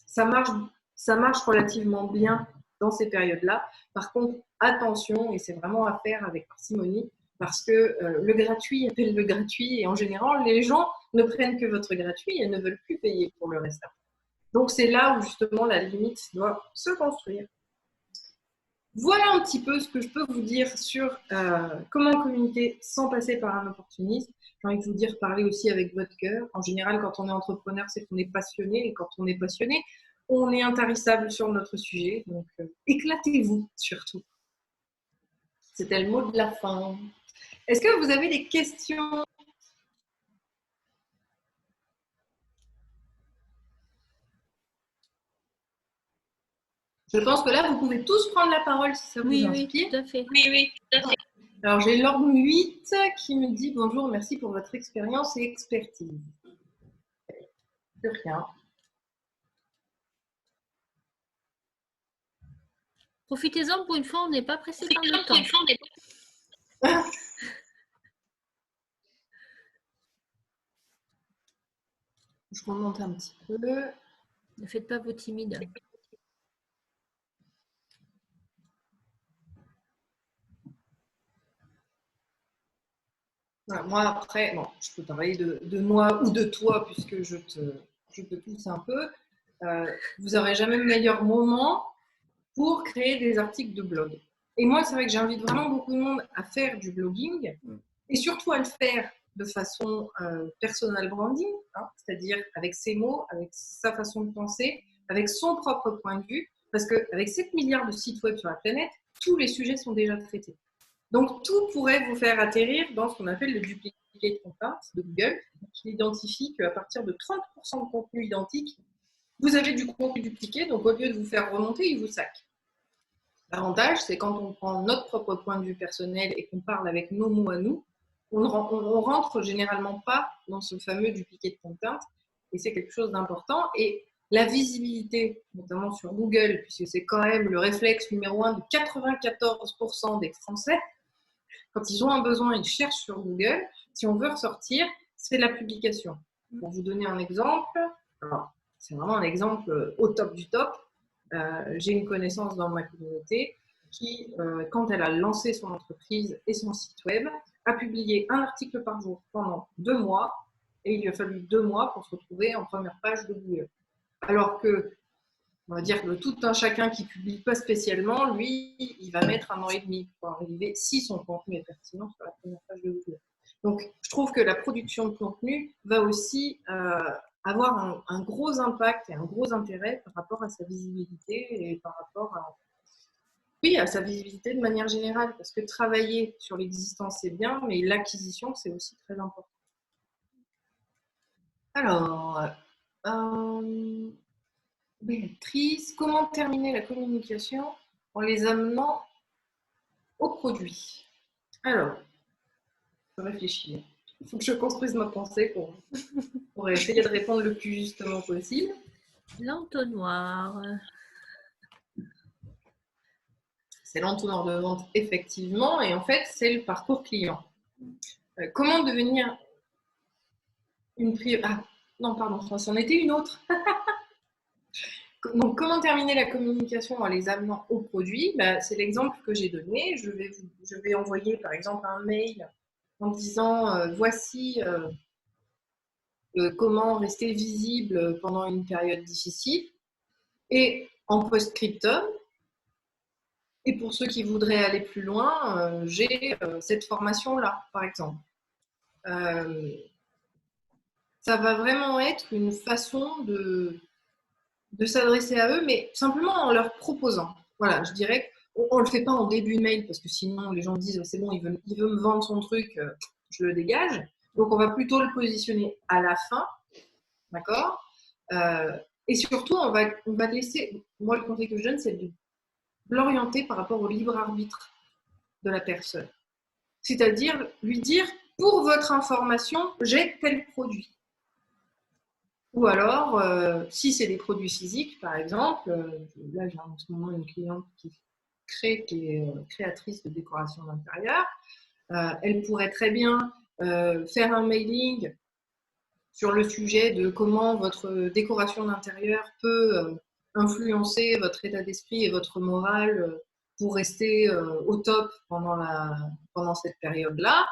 ça marche relativement bien dans ces périodes-là. Par contre, attention, et c'est vraiment à faire avec parcimonie, parce que le gratuit appelle le gratuit, et en général, les gens ne prennent que votre gratuit et ne veulent plus payer pour le reste. Donc, c'est là où justement la limite doit se construire. Voilà un petit peu ce que je peux vous dire sur comment communiquer sans passer par un opportunisme. J'ai envie de vous dire, parler aussi avec votre cœur. En général, quand on est entrepreneur, c'est qu'on est passionné. Et quand on est passionné, on est intarissable sur notre sujet. Donc, éclatez-vous surtout. C'était le mot de la fin. Est-ce que vous avez des questions ? Je pense que là, vous pouvez tous prendre la parole si ça vous inspire. Oui, tout à fait. Oui, tout à fait. Alors, j'ai l'ordre 8 qui me dit « Bonjour, merci pour votre expérience et expertise. » De rien. Profitez-en, pour une fois, on n'est pas pressé par le temps. Je remonte un petit peu. Ne faites pas vos timides. Moi, après, je peux parler de moi ou de toi puisque je te pousse un peu. Vous n'aurez jamais le meilleur moment pour créer des articles de blog. Et moi, c'est vrai que j'invite vraiment beaucoup de monde à faire du blogging et surtout à le faire de façon personal branding, c'est-à-dire avec ses mots, avec sa façon de penser, avec son propre point de vue, parce qu'avec 7 milliards de sites web sur la planète, tous les sujets sont déjà traités. Donc, tout pourrait vous faire atterrir dans ce qu'on appelle le duplicate content de Google, qui identifie qu'à partir de 30% de contenu identique, vous avez du contenu dupliqué, donc au lieu de vous faire remonter, il vous sac. L'avantage, c'est quand on prend notre propre point de vue personnel et qu'on parle avec nos mots à nous, on rentre généralement pas dans ce fameux duplicate content, et c'est quelque chose d'important. Et la visibilité, notamment sur Google, puisque c'est quand même le réflexe numéro 1 de 94% des Français, quand ils ont un besoin, ils cherchent sur Google. Si on veut ressortir, c'est la publication. Pour vous donner un exemple, c'est vraiment un exemple au top du top. J'ai une connaissance dans ma communauté qui, quand elle a lancé son entreprise et son site web, a publié un article par jour pendant 2 mois, et il lui a fallu 2 mois pour se retrouver en première page de Google. Alors que, on va dire que tout un chacun qui ne publie pas spécialement, lui, il va mettre 1 an et demi pour arriver, si son contenu est pertinent, sur la première page de Google. Donc, je trouve que la production de contenu va aussi avoir un gros impact et un gros intérêt par rapport à sa visibilité et par rapport Oui, à sa visibilité de manière générale, parce que travailler sur l'existence, c'est bien, mais l'acquisition, c'est aussi très important. Alors, Béatrice, comment terminer la communication en les amenant au produit? Alors, je réfléchis. Il faut que je construise ma pensée pour essayer de répondre le plus justement possible. L'entonnoir. C'est l'entonnoir de vente, effectivement, et en fait, c'est le parcours client. Comment devenir une priorité? Ah, non, pardon, c'en était une autre. Donc, comment terminer la communication en les amenant au produit? C'est l'exemple que j'ai donné. Je vais envoyer, par exemple, un mail en disant voici comment rester visible pendant une période difficile. Et en post-scriptum, et pour ceux qui voudraient aller plus loin, j'ai cette formation-là, par exemple. Ça va vraiment être une façon de s'adresser à eux, mais simplement en leur proposant. Voilà, je dirais qu'on ne le fait pas en début de mail, parce que sinon les gens disent c'est bon, il veut me vendre son truc, je le dégage. Donc on va plutôt le positionner à la fin, d'accord? Et surtout, on va laisser, moi le conseil que je donne, c'est de l'orienter par rapport au libre arbitre de la personne. C'est-à-dire lui dire, pour votre information, j'ai tel produit. Ou alors, si c'est des produits physiques, par exemple, là j'ai en ce moment une cliente qui est créatrice de décoration d'intérieur, elle pourrait très bien faire un mailing sur le sujet de comment votre décoration d'intérieur peut influencer votre état d'esprit et votre morale pour rester au top pendant cette période-là.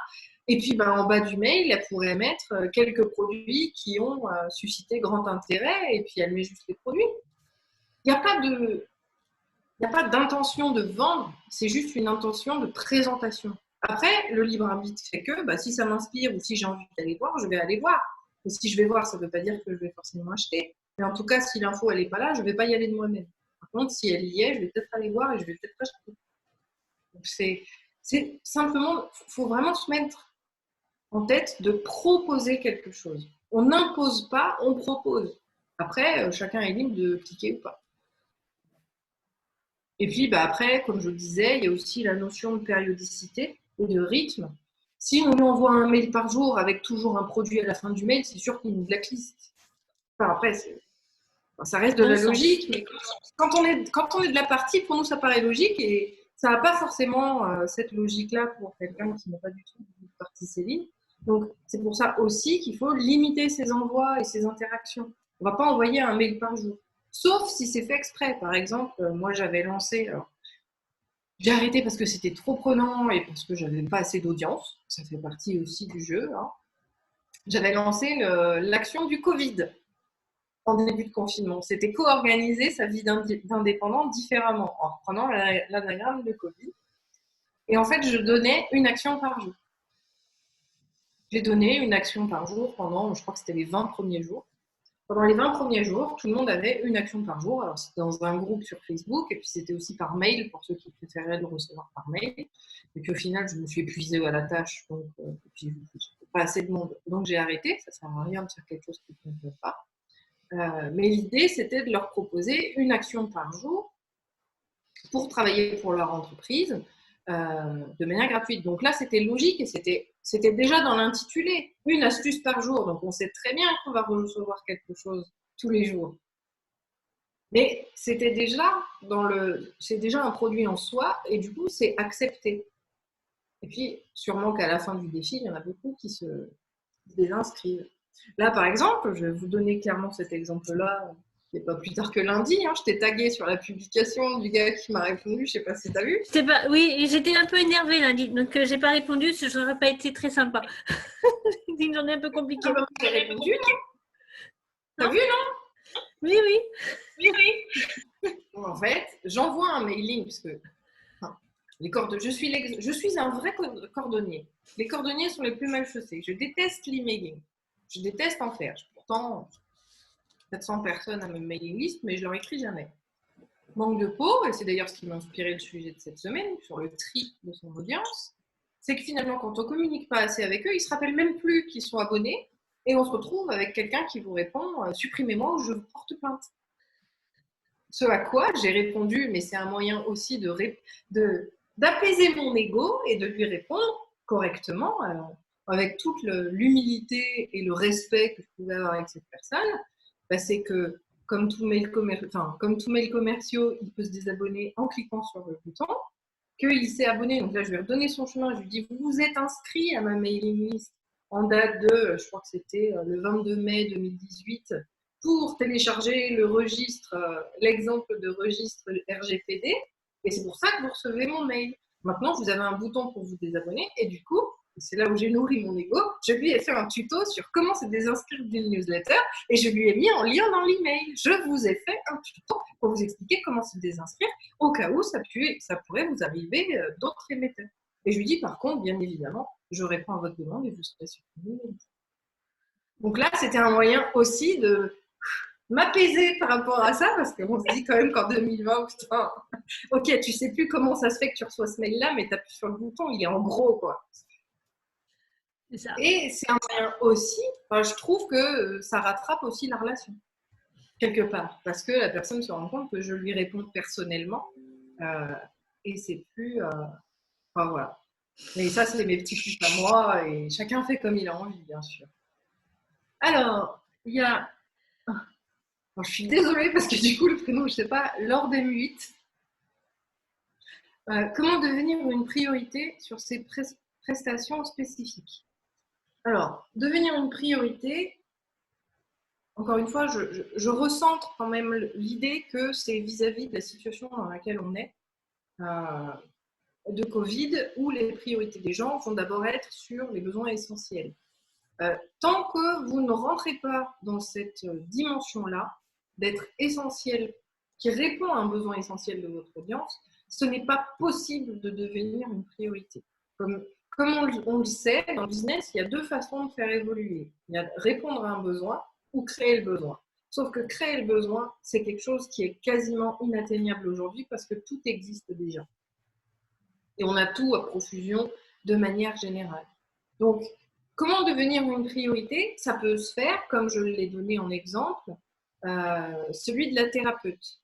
Et puis, en bas du mail, elle pourrait mettre quelques produits qui ont suscité grand intérêt, et puis elle met juste les produits. Il n'y a pas d'intention de vendre, c'est juste une intention de présentation. Après, le libre arbitre fait que si ça m'inspire ou si j'ai envie d'aller voir, je vais aller voir. Et si je vais voir, ça ne veut pas dire que je vais forcément acheter. Mais en tout cas, si l'info elle n'est pas là, je ne vais pas y aller de moi-même. Par contre, si elle y est, je vais peut-être aller voir et je vais peut-être acheter. Donc c'est simplement, il faut vraiment se mettre en tête de proposer quelque chose. On n'impose pas, on propose. Après, chacun est libre de cliquer ou pas. Et puis après, comme je le disais, il y a aussi la notion de périodicité et de rythme. Si on lui envoie un mail par jour avec toujours un produit à la fin du mail, c'est sûr qu'il nous blacklist. Enfin, après, ça reste de la logique, mais quand on est de la partie, pour nous, ça paraît logique et ça n'a pas forcément cette logique-là pour quelqu'un qui n'a pas du tout de partie Céline. Donc, c'est pour ça aussi qu'il faut limiter ses envois et ses interactions. On ne va pas envoyer un mail par jour. Sauf si c'est fait exprès. Par exemple, moi, j'avais lancé... j'ai arrêté parce que c'était trop prenant et parce que j'avais pas assez d'audience. Ça fait partie aussi du jeu. Hein. J'avais lancé l'action du Covid en début de confinement. C'était co-organiser sa vie d'indépendant différemment en reprenant l'anagramme de Covid. Et en fait, je donnais une action par jour. J'ai donné une action par jour pendant, je crois que c'était les 20 premiers jours. Pendant les 20 premiers jours, tout le monde avait une action par jour. Alors, c'était dans un groupe sur Facebook et puis c'était aussi par mail pour ceux qui préféraient le recevoir par mail. Et puis au final, je me suis épuisée à la tâche, donc et puis pas assez de monde. Donc j'ai arrêté. Ça ne sert à rien de faire quelque chose qui ne me plaît pas. Mais l'idée, c'était de leur proposer une action par jour pour travailler pour leur entreprise de manière gratuite. Donc là, c'était logique et c'était déjà dans l'intitulé. Une astuce par jour. Donc on sait très bien qu'on va recevoir quelque chose tous les jours. Mais c'est déjà un produit en soi et du coup, c'est accepté. Et puis, sûrement qu'à la fin du défi, il y en a beaucoup qui se désinscrivent. Là, par exemple, je vais vous donner clairement cet exemple-là, qui n'est pas plus tard que lundi. Hein, je t'ai tagué sur la publication du gars qui m'a répondu. Je ne sais pas si tu as vu. Oui, j'étais un peu énervée lundi, donc je n'ai pas répondu, ça n'aurait pas été très sympa. C'est une journée un peu compliquée. Ah, j'ai répondu, non? T'as vu, non? Oui, oui. Oui, oui. En fait, j'envoie un mailing, parce que je suis un vrai cordonnier. Les cordonniers sont les plus mal chaussés. Je déteste l'emailing. Je déteste en faire. Pourtant, 700 personnes à ma mailing list, mais je leur écris jamais. manque de peau, et c'est d'ailleurs ce qui m'a inspiré le sujet de cette semaine, sur le tri de son audience, c'est que finalement, quand on ne communique pas assez avec eux, ils ne se rappellent même plus qu'ils sont abonnés, et on se retrouve avec quelqu'un qui vous répond « Supprimez-moi ou je vous porte plainte ». Ce à quoi j'ai répondu, mais c'est un moyen aussi d'apaiser mon ego et de lui répondre correctement, avec toute l'humilité et le respect que je pouvais avoir avec cette personne, bah, c'est que comme tous mails commerciaux, il peut se désabonner en cliquant sur le bouton, qu'il s'est abonné. Donc là, je lui ai redonné son chemin, je lui ai dit, vous vous êtes inscrit à ma mailing list en date de, je crois que c'était le 22 mai 2018, pour télécharger le registre, l'exemple de registre RGPD, et c'est pour ça que vous recevez mon mail. Maintenant, vous avez un bouton pour vous désabonner, et du coup, c'est là où j'ai nourri mon ego, je lui ai fait un tuto sur comment se désinscrire d'une newsletter, et je lui ai mis en lien dans l'email. Je vous ai fait un tuto pour vous expliquer comment se désinscrire, au cas où ça pourrait vous arriver d'autres émetteurs. Et je lui dis, par contre, bien évidemment, je réponds à votre demande et vous serez supprimé. Donc là, c'était un moyen aussi de m'apaiser par rapport à ça, parce qu'on se dit quand même qu'en 2020, putain, ok, tu sais plus comment ça se fait que tu reçois ce mail-là, mais tu appuies sur le bouton, il est en gros, quoi. C'est ça. Et c'est un moyen aussi, je trouve que ça rattrape aussi la relation, quelque part, parce que la personne se rend compte que je lui réponds personnellement, et c'est plus... enfin, voilà. Mais ça, c'est mes petits chiffres à moi, et chacun fait comme il a envie, bien sûr. Alors, il y a... Alors, je suis désolée parce que du coup, le prénom, je ne sais pas, Laure Demuit. Comment devenir une priorité sur ces prestations spécifiques? Alors, devenir une priorité, encore une fois, je recentre quand même l'idée que c'est vis-à-vis de la situation dans laquelle on est, de Covid, où les priorités des gens vont d'abord être sur les besoins essentiels. Tant que vous ne rentrez pas dans cette dimension-là, d'être essentiel, qui répond à un besoin essentiel de votre audience, ce n'est pas possible de devenir une priorité. Comme on le sait, dans le business, il y a deux façons de faire évoluer. Il y a répondre à un besoin ou créer le besoin. Sauf que créer le besoin, c'est quelque chose qui est quasiment inatteignable aujourd'hui parce que tout existe déjà. Et on a tout à profusion de manière générale. Donc, comment devenir une priorité? Ça peut se faire, comme je l'ai donné en exemple, celui de la thérapeute.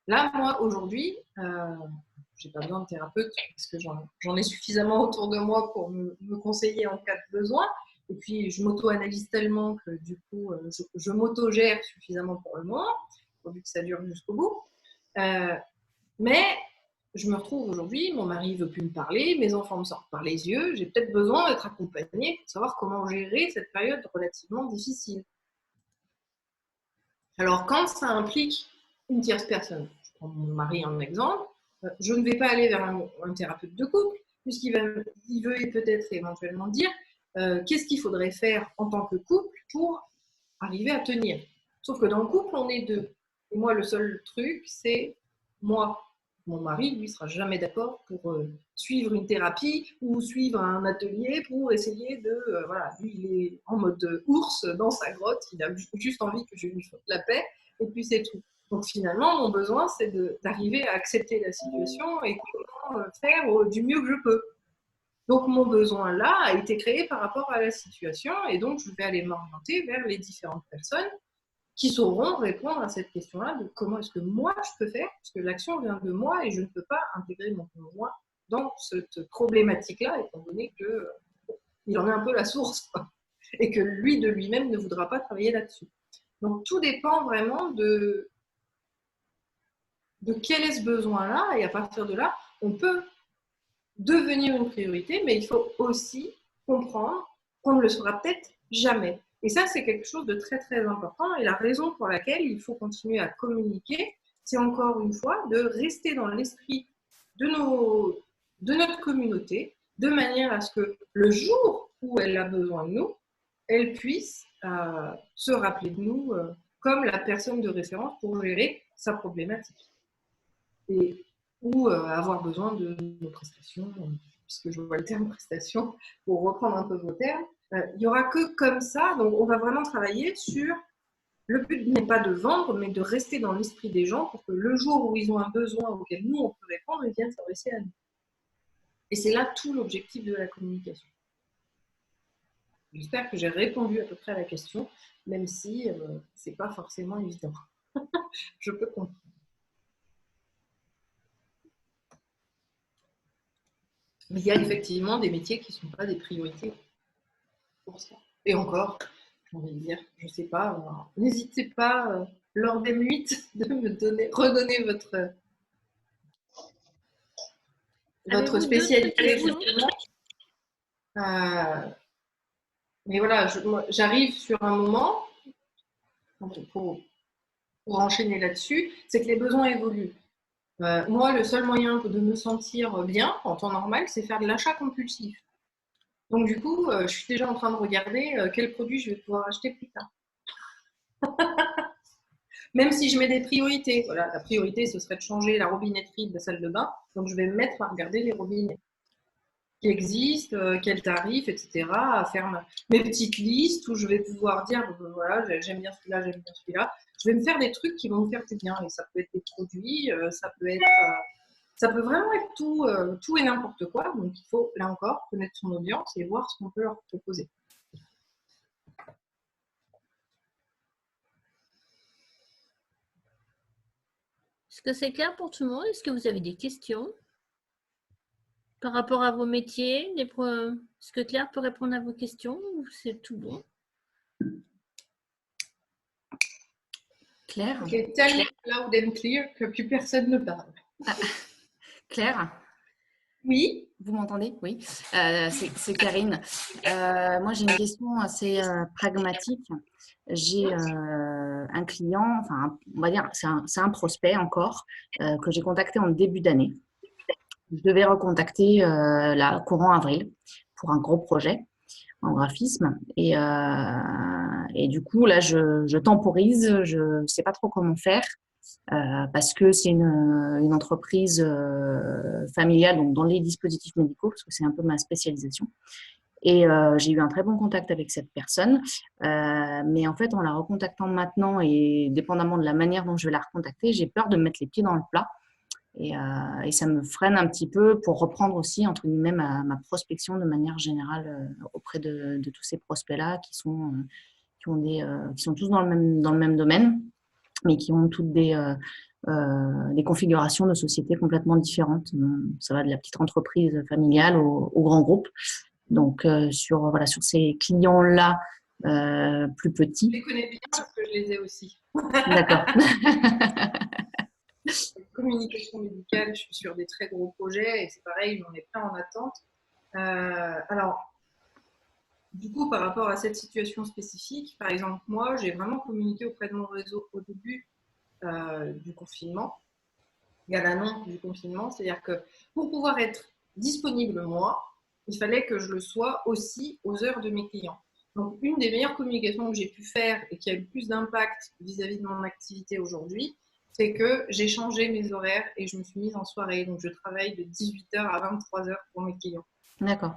Là, moi, aujourd'hui, je n'ai pas besoin de thérapeute parce que j'en ai suffisamment autour de moi pour me conseiller en cas de besoin. Et puis, je m'auto-analyse tellement que du coup, je m'auto-gère suffisamment pour le moment, pourvu que ça dure jusqu'au bout. Mais je me retrouve aujourd'hui, mon mari ne veut plus me parler, mes enfants me sortent par les yeux, j'ai peut-être besoin d'être accompagnée pour savoir comment gérer cette période relativement difficile. Alors, quand ça implique une tierce personne, je prends mon mari en exemple, je ne vais pas aller vers un thérapeute de couple, puisqu'il veut peut-être éventuellement dire qu'est-ce qu'il faudrait faire en tant que couple pour arriver à tenir. Sauf que dans le couple, on est deux. Et moi, le seul truc, c'est moi. Mon mari, lui, ne sera jamais d'accord pour suivre une thérapie ou suivre un atelier pour essayer de... voilà, lui, il est en mode ours dans sa grotte, il a juste envie que je lui fasse la paix, et puis c'est tout. Donc finalement, mon besoin, c'est d'arriver à accepter la situation et comment faire du mieux que je peux. Donc mon besoin là a été créé par rapport à la situation, et donc je vais aller m'orienter vers les différentes personnes qui sauront répondre à cette question-là de comment est-ce que moi je peux faire, parce que l'action vient de moi et je ne peux pas intégrer mon conjoint dans cette problématique-là, étant donné qu'il en est un peu la source, quoi, et que lui de lui-même ne voudra pas travailler là-dessus. Donc tout dépend vraiment de quel est ce besoin-là, et à partir de là, on peut devenir une priorité, mais il faut aussi comprendre qu'on ne le sera peut-être jamais. Et ça, c'est quelque chose de très, très important. Et la raison pour laquelle il faut continuer à communiquer, c'est encore une fois de rester dans l'esprit de notre communauté, de manière à ce que le jour où elle a besoin de nous, elle puisse se rappeler de nous comme la personne de référence pour gérer sa problématique. Ou avoir besoin de nos prestations, puisque je vois le terme prestation, pour reprendre un peu vos termes. Il n'y aura que comme ça, donc on va vraiment travailler sur Le but n'est pas de vendre, mais de rester dans l'esprit des gens pour que le jour où ils ont un besoin auquel nous, on peut répondre, ils viennent s'adresser à nous. Et c'est là tout l'objectif de la communication. J'espère que j'ai répondu à peu près à la question, même si ce n'est pas forcément évident. Je peux comprendre. Mais il y a effectivement des métiers qui ne sont pas des priorités pour ça. Et encore, j'ai envie de dire, je ne sais pas, n'hésitez pas, lors des 8, de me redonner votre spécialité. Mais voilà, j'arrive sur un moment, pour enchaîner là-dessus, c'est que les besoins évoluent. Moi, le seul moyen de me sentir bien en temps normal, c'est faire de l'achat compulsif. Donc du coup, je suis déjà en train de regarder quel produit je vais pouvoir acheter plus tard. Même si je mets des priorités. Voilà, la priorité, ce serait de changer la robinetterie de la salle de bain. Donc je vais me mettre à regarder les robinets qui existent, quels tarifs, etc. À faire mes petites listes où je vais pouvoir dire, voilà, j'aime bien celui-là, j'aime bien celui-là. Je vais me faire des trucs qui vont me faire du bien. Et ça peut être des produits, ça peut vraiment être tout et n'importe quoi. Donc, il faut, là encore, connaître son audience et voir ce qu'on peut leur proposer. Est-ce que c'est clair pour tout le monde? Est-ce que vous avez des questions par rapport à vos métiers? Est-ce que Claire peut répondre à vos questions ou c'est tout bon? Claire? Okay, tell loud and clear que plus personne ne parle. Claire? Oui. Vous m'entendez? Oui. C'est Karine. Moi, j'ai une question assez pragmatique. J'ai un client, enfin, on va dire, c'est un prospect encore, que j'ai contacté en début d'année. Je devais recontacter là, courant avril pour un gros projet en graphisme. Et du coup, là, je temporise, je ne sais pas trop comment faire. Parce que c'est une entreprise familiale, donc dans les dispositifs médicaux, parce que c'est un peu ma spécialisation. Et j'ai eu un très bon contact avec cette personne. Mais en fait, en la recontactant maintenant et dépendamment de la manière dont je vais la recontacter, j'ai peur de me mettre les pieds dans le plat. Et ça me freine un petit peu pour reprendre aussi, entre guillemets, ma prospection de manière générale auprès de tous ces prospects-là qui sont tous dans le même domaine, mais qui ont toutes des configurations de sociétés complètement différentes. Ça va de la petite entreprise familiale au grand groupe. Donc, sur ces clients-là plus petits. Je les connais bien parce que je les ai aussi. D'accord. Communication médicale, je suis sur des très gros projets et c'est pareil, j'en ai plein en attente. Alors, du coup, par rapport à cette situation spécifique, par exemple, moi, j'ai vraiment communiqué auprès de mon réseau au début du confinement, et à l'annonce du confinement, c'est-à-dire que pour pouvoir être disponible moi, il fallait que je le sois aussi aux heures de mes clients. Donc, une des meilleures communications que j'ai pu faire et qui a eu le plus d'impact vis-à-vis de mon activité aujourd'hui, c'est que j'ai changé mes horaires et je me suis mise en soirée. Donc, je travaille de 18h à 23h pour mes clients. D'accord.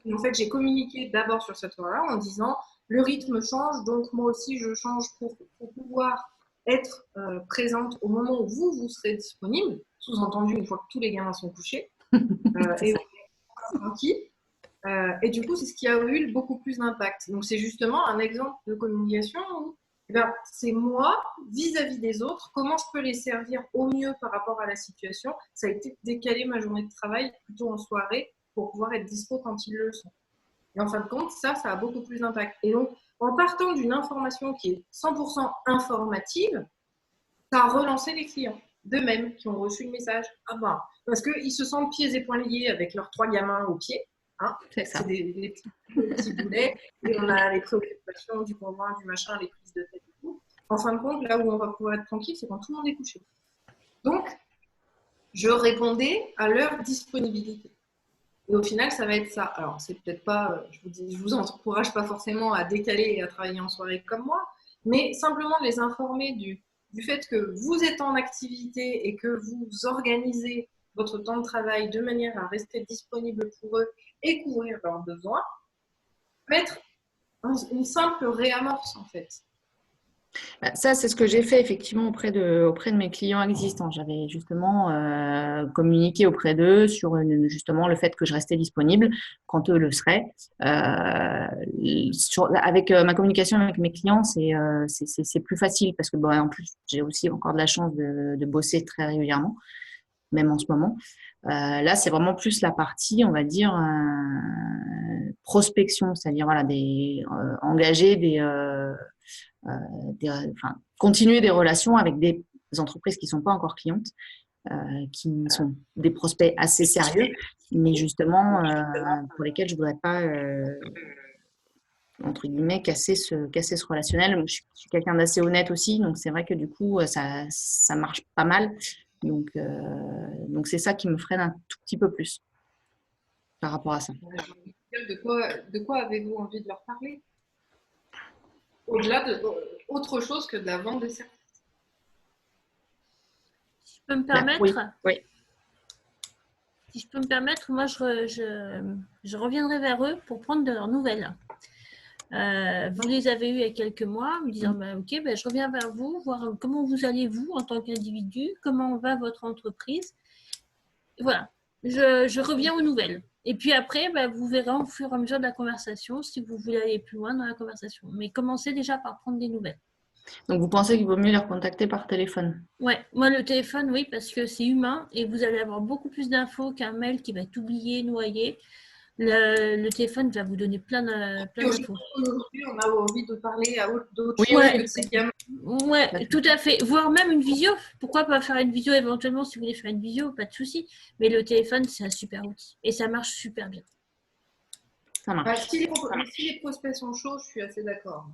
Et en fait, j'ai communiqué d'abord sur cette heure-là en disant le rythme change, donc moi aussi je change pour pouvoir être présente au moment où vous serez disponible, sous-entendu une fois que tous les gamins sont couchés, et tranquille. Et du coup, c'est ce qui a eu beaucoup plus d'impact. Donc, c'est justement un exemple de communication où c'est moi, vis-à-vis des autres, comment je peux les servir au mieux par rapport à la situation. Ça a été décaler ma journée de travail plutôt en soirée pour pouvoir être dispo quand ils le sont. Et en fin de compte, ça a beaucoup plus d'impact. Et donc, en partant d'une information qui est 100% informative, ça a relancé les clients d'eux-mêmes qui ont reçu le message. Ah ben, parce qu'ils se sentent pieds et poings liés avec leurs 3 gamins au pied. Hein, c'est des petits boulets. Et on a les préoccupations du conjoint, du machin, les prises de tête et tout. En fin de compte, là où on va pouvoir être tranquille, c'est quand tout le monde est couché. Donc, je répondais à leur disponibilité. Et au final, ça va être ça. Alors, c'est peut-être pas, je vous encourage pas forcément à décaler et à travailler en soirée comme moi, mais simplement de les informer du fait que vous êtes en activité et que vous organisez votre temps de travail de manière à rester disponible pour eux et couvrir leurs besoins, peut être une simple réamorce en fait. Ça, c'est ce que j'ai fait effectivement auprès de mes clients existants. J'avais justement communiqué auprès d'eux sur justement le fait que je restais disponible quand eux le seraient. Avec ma communication avec mes clients, c'est plus facile parce que bon, en plus, j'ai aussi encore de la chance de bosser très régulièrement, même en ce moment. Là, c'est vraiment plus la partie, on va dire, prospection, c'est-à-dire voilà, engager enfin, continuer des relations avec des entreprises qui ne sont pas encore clientes, qui sont des prospects assez sérieux, mais justement pour lesquels je ne voudrais pas, entre guillemets, casser ce relationnel. Je suis quelqu'un d'assez honnête aussi, donc c'est vrai que du coup, ça marche pas mal. Donc c'est ça qui me freine un tout petit peu plus par rapport à ça. De quoi avez-vous envie de leur parler? Au-delà de autre chose que de la vente des services. Si je peux me permettre, oui. Si je peux me permettre, moi je reviendrai vers eux pour prendre de leurs nouvelles. Vous les avez eus il y a quelques mois, me disant ok, je reviens vers vous, voir comment vous allez vous en tant qu'individu, comment va votre entreprise. Voilà, je reviens aux nouvelles. Et puis après, vous verrez au fur et à mesure de la conversation si vous voulez aller plus loin dans la conversation. Mais commencez déjà par prendre des nouvelles. Donc, vous pensez qu'il vaut mieux les recontacter par téléphone? Ouais, moi le téléphone, oui, parce que c'est humain et vous allez avoir beaucoup plus d'infos qu'un mail qui va être oublié, noyé. Le téléphone va vous donner plein d'infos. Aujourd'hui, on a envie de parler à d'autres Oui, choses que ces gamins. Ouais, tout à fait. Voire même une visio. Pourquoi pas faire une visio éventuellement si vous voulez faire une visio, pas de souci. Mais le téléphone, c'est un super outil et ça marche super bien. Ça marche. Si les prospects sont chauds, je suis assez d'accord.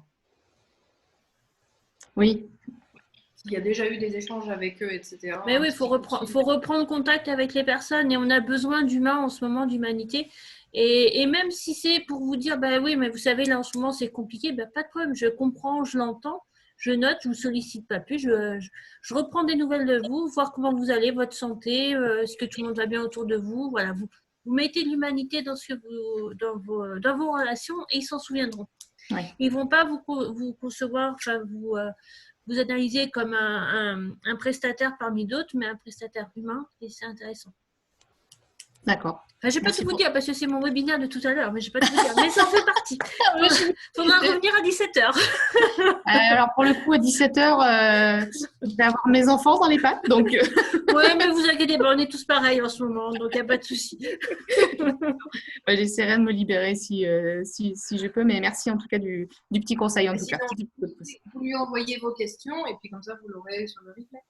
Oui. Il y a déjà eu des échanges avec eux, etc. Mais oui, il faut reprendre contact avec les personnes et on a besoin d'humains en ce moment, d'humanité. Et même si c'est pour vous dire, oui, mais vous savez, là en ce moment c'est compliqué, pas de problème, je comprends, je l'entends, je note, je ne vous sollicite pas plus, je reprends des nouvelles de vous, voir comment vous allez, votre santé, est-ce que tout le monde va bien autour de vous. Voilà, vous mettez de l'humanité dans vos relations et ils s'en souviendront. Oui. Ils ne vont pas vous concevoir, vous analyser comme un prestataire parmi d'autres, mais un prestataire humain, et c'est intéressant. D'accord. Enfin, je ne vais pas tout vous dire parce que c'est mon webinaire de tout à l'heure, mais je ne vais pas tout vous dire. Mais ça en fait partie. Il faudra revenir à 17h. Alors, pour le coup, à 17h, je vais avoir mes enfants dans les pattes. Donc... Oui, mais vous inquiétez pas, on est tous pareils en ce moment, donc il n'y a pas de souci. J'essaierai de me libérer si je peux, mais merci en tout cas du petit conseil. En tout cas. Vous lui envoyez vos questions et puis comme ça, vous l'aurez sur le replay.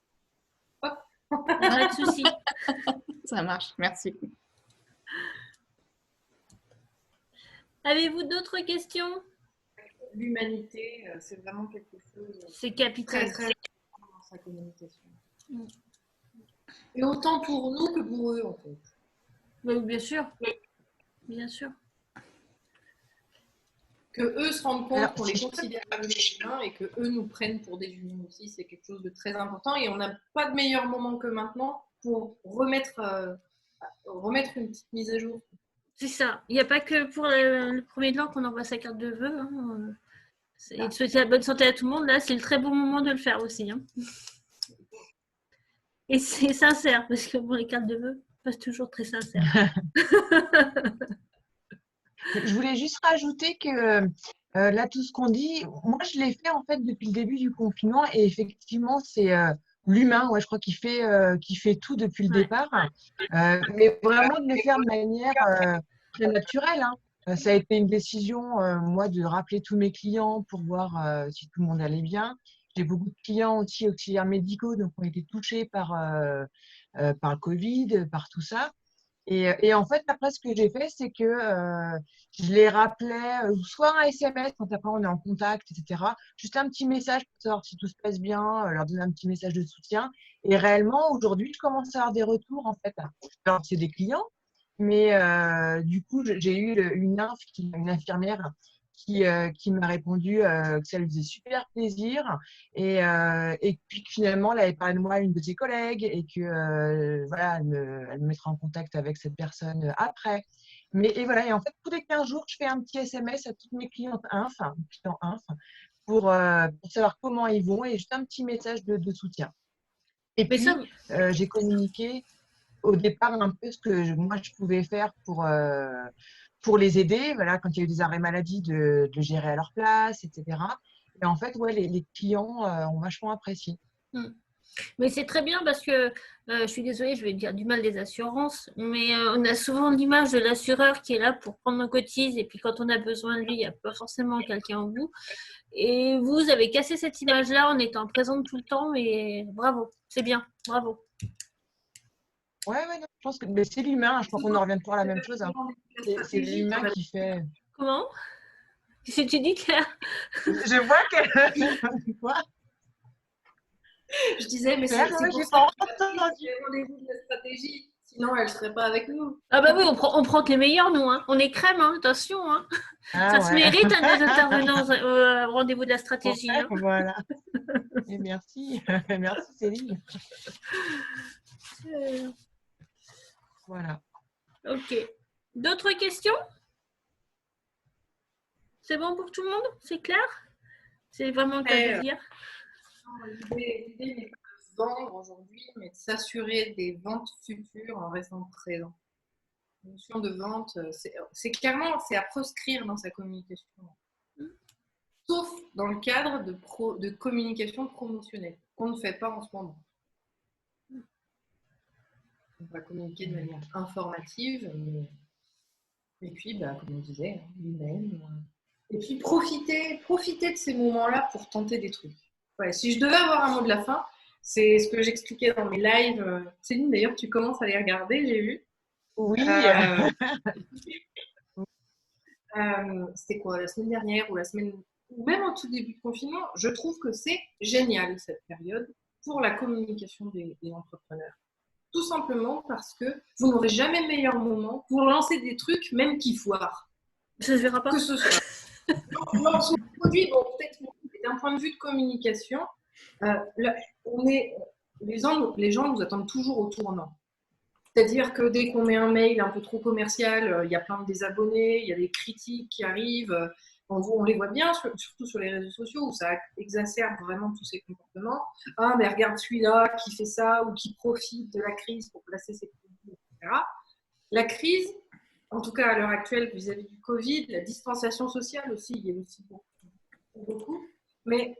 Hop. Pas de souci. Ça marche, merci. Avez-vous d'autres questions? L'humanité, c'est vraiment quelque chose. C'est capital. Très important dans sa communication. Et autant pour nous que pour eux, en fait. Oui, bien sûr. Bien sûr. Que eux se rendent compte qu'on les considère comme des humains et que eux nous prennent pour des humains aussi, c'est quelque chose de très important. Et on n'a pas de meilleur moment que maintenant pour remettre une petite mise à jour. C'est ça. Il n'y a pas que pour le premier de l'an qu'on envoie sa carte de vœux. Et de souhaiter la bonne santé à tout le monde, là, c'est le très bon moment de le faire aussi. Et c'est sincère, parce que les cartes de vœux passent toujours très sincères. Je voulais juste rajouter que là, tout ce qu'on dit, moi, je l'ai fait en fait depuis le début du confinement et effectivement, c'est l'humain, je crois, qui fait tout depuis le départ. Mais vraiment de le faire de manière très naturelle. Ça a été une décision, moi, de rappeler tous mes clients pour voir si tout le monde allait bien. J'ai beaucoup de clients aussi auxiliaires médicaux, donc ont été touchés par le Covid, par tout ça. Et en fait, après, ce que j'ai fait, c'est que je les rappelais, soit un SMS, quand après on est en contact, etc. Juste un petit message pour savoir si tout se passe bien, leur donner un petit message de soutien. Et réellement, aujourd'hui, je commence à avoir des retours, en fait. Alors, c'est des clients, mais du coup, j'ai eu une infirmière qui m'a répondu que ça lui faisait super plaisir et puis que finalement, elle avait parlé de moi à une de ses collègues et que voilà, elle me mettra en contact avec cette personne après. Et voilà, et en fait, tous les 15 jours, je fais un petit SMS à toutes mes clientes clients inf pour savoir comment ils vont et juste un petit message de soutien. Et Mais puis, ça, j'ai communiqué au départ un peu ce que moi je pouvais faire pour les aider, voilà, quand il y a eu des arrêts maladie, de le gérer à leur place, etc. Et en fait, ouais, les clients ont vachement apprécié. mais c'est très bien parce que je suis désolée, je vais dire du mal des assurances, mais on a souvent l'image de l'assureur qui est là pour prendre nos cotises et puis quand on a besoin de lui, il n'y a pas forcément quelqu'un au bout. Et vous avez cassé cette image-là en étant présente tout le temps et bravo, c'est bien, bravo. Ouais, non, je pense que mais c'est l'humain, je crois qu'on en revient toujours à la même chose, hein. C'est l'humain qui fait. Comment? Qu'est-ce que tu dis, Claire? Je vois que. Quoi? Je disais, mais Claire, c'est ouais, pour j'ai ça pas qu'on a entendu. pris les rendez-vous de la stratégie. Sinon, elle ne serait pas avec nous. Ah bah oui, on prend que les meilleurs, nous. Hein. On est crème, hein, attention. Hein. Ça Ah se ouais. mérite, hein, des intervenants au rendez-vous de la Ouais, stratégie. Hein. voilà. Et merci. Merci Céline. Voilà. Ok. D'autres questions? C'est bon pour tout le monde? C'est clair? C'est vraiment le cas de dire. L'idée n'est pas de vendre aujourd'hui, mais de s'assurer des ventes futures en restant présent. La notion de vente, c'est clairement à proscrire dans sa communication. Sauf dans le cadre de communication promotionnelle, qu'on ne fait pas en ce moment. On va communiquer de manière informative, et puis, comme on disait, humaine. Et puis, profiter de ces moments-là pour tenter des trucs. Ouais, si je devais avoir un mot de la fin, c'est ce que j'expliquais dans mes lives. Céline, d'ailleurs, tu commences à les regarder, j'ai vu. Oui. C'était quoi, la semaine dernière ou même au tout début de confinement, je trouve que c'est génial cette période pour la communication des entrepreneurs. Tout simplement parce que vous n'aurez jamais meilleur moment pour lancer des trucs, même qui foirent. Ça se verra pas. Que ce soit. Lancer un produit, bon, peut-être d'un point de vue de communication, là, les gens nous attendent toujours au tournant. C'est-à-dire que dès qu'on met un mail un peu trop commercial, il y a plein de désabonnés, il y a des critiques qui arrivent. On les voit bien, surtout sur les réseaux sociaux, où ça exacerbe vraiment tous ces comportements. Ah, mais regarde celui-là qui fait ça ou qui profite de la crise pour placer ses produits, etc. La crise, en tout cas à l'heure actuelle vis-à-vis du Covid, la distanciation sociale aussi, il y a aussi beaucoup. Mais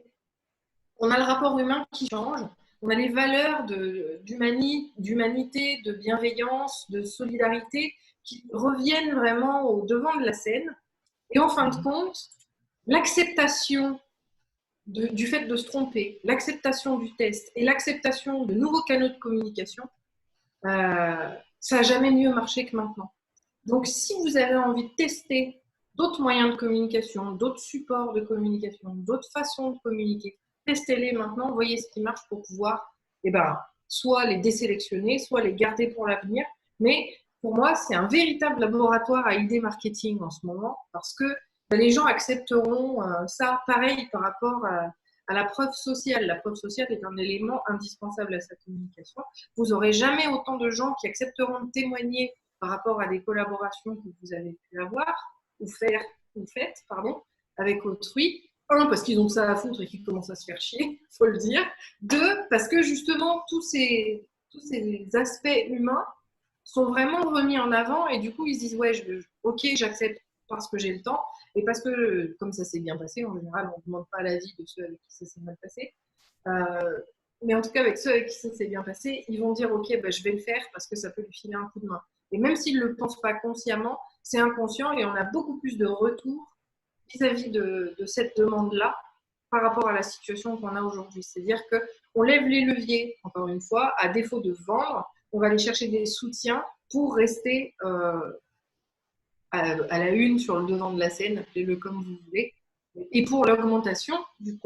on a le rapport humain qui change. On a les valeurs d'humanité, de bienveillance, de solidarité qui reviennent vraiment au devant de la scène. Et en fin de compte, l'acceptation du fait de se tromper, l'acceptation du test et l'acceptation de nouveaux canaux de communication, ça n'a jamais mieux marché que maintenant. Donc, si vous avez envie de tester d'autres moyens de communication, d'autres supports de communication, d'autres façons de communiquer, testez-les maintenant, voyez ce qui marche pour pouvoir soit les désélectionner, soit les garder pour l'avenir. Mais pour moi, c'est un véritable laboratoire à idées marketing en ce moment parce que les gens accepteront ça pareil par rapport à la preuve sociale. La preuve sociale est un élément indispensable à sa communication. Vous n'aurez jamais autant de gens qui accepteront de témoigner par rapport à des collaborations que vous avez pu avoir ou faites avec autrui. Un, parce qu'ils ont ça à foutre et qu'ils commencent à se faire chier, il faut le dire. Deux, parce que justement, tous ces aspects humains sont vraiment remis en avant et du coup, ils se disent, ouais, ok, j'accepte parce que j'ai le temps et parce que, comme ça s'est bien passé, en général, on ne demande pas l'avis de ceux avec qui ça s'est mal passé. Mais en tout cas, avec ceux avec qui ça s'est bien passé, ils vont dire, ok, je vais le faire parce que ça peut lui filer un coup de main. Et même s'ils ne le pensent pas consciemment, c'est inconscient et on a beaucoup plus de retours vis-à-vis de cette demande-là par rapport à la situation qu'on a aujourd'hui. C'est-à-dire qu'on lève les leviers, encore une fois, à défaut de vendre, on va aller chercher des soutiens pour rester à la une sur le devant de la scène, appelez-le comme vous voulez, et pour l'augmentation du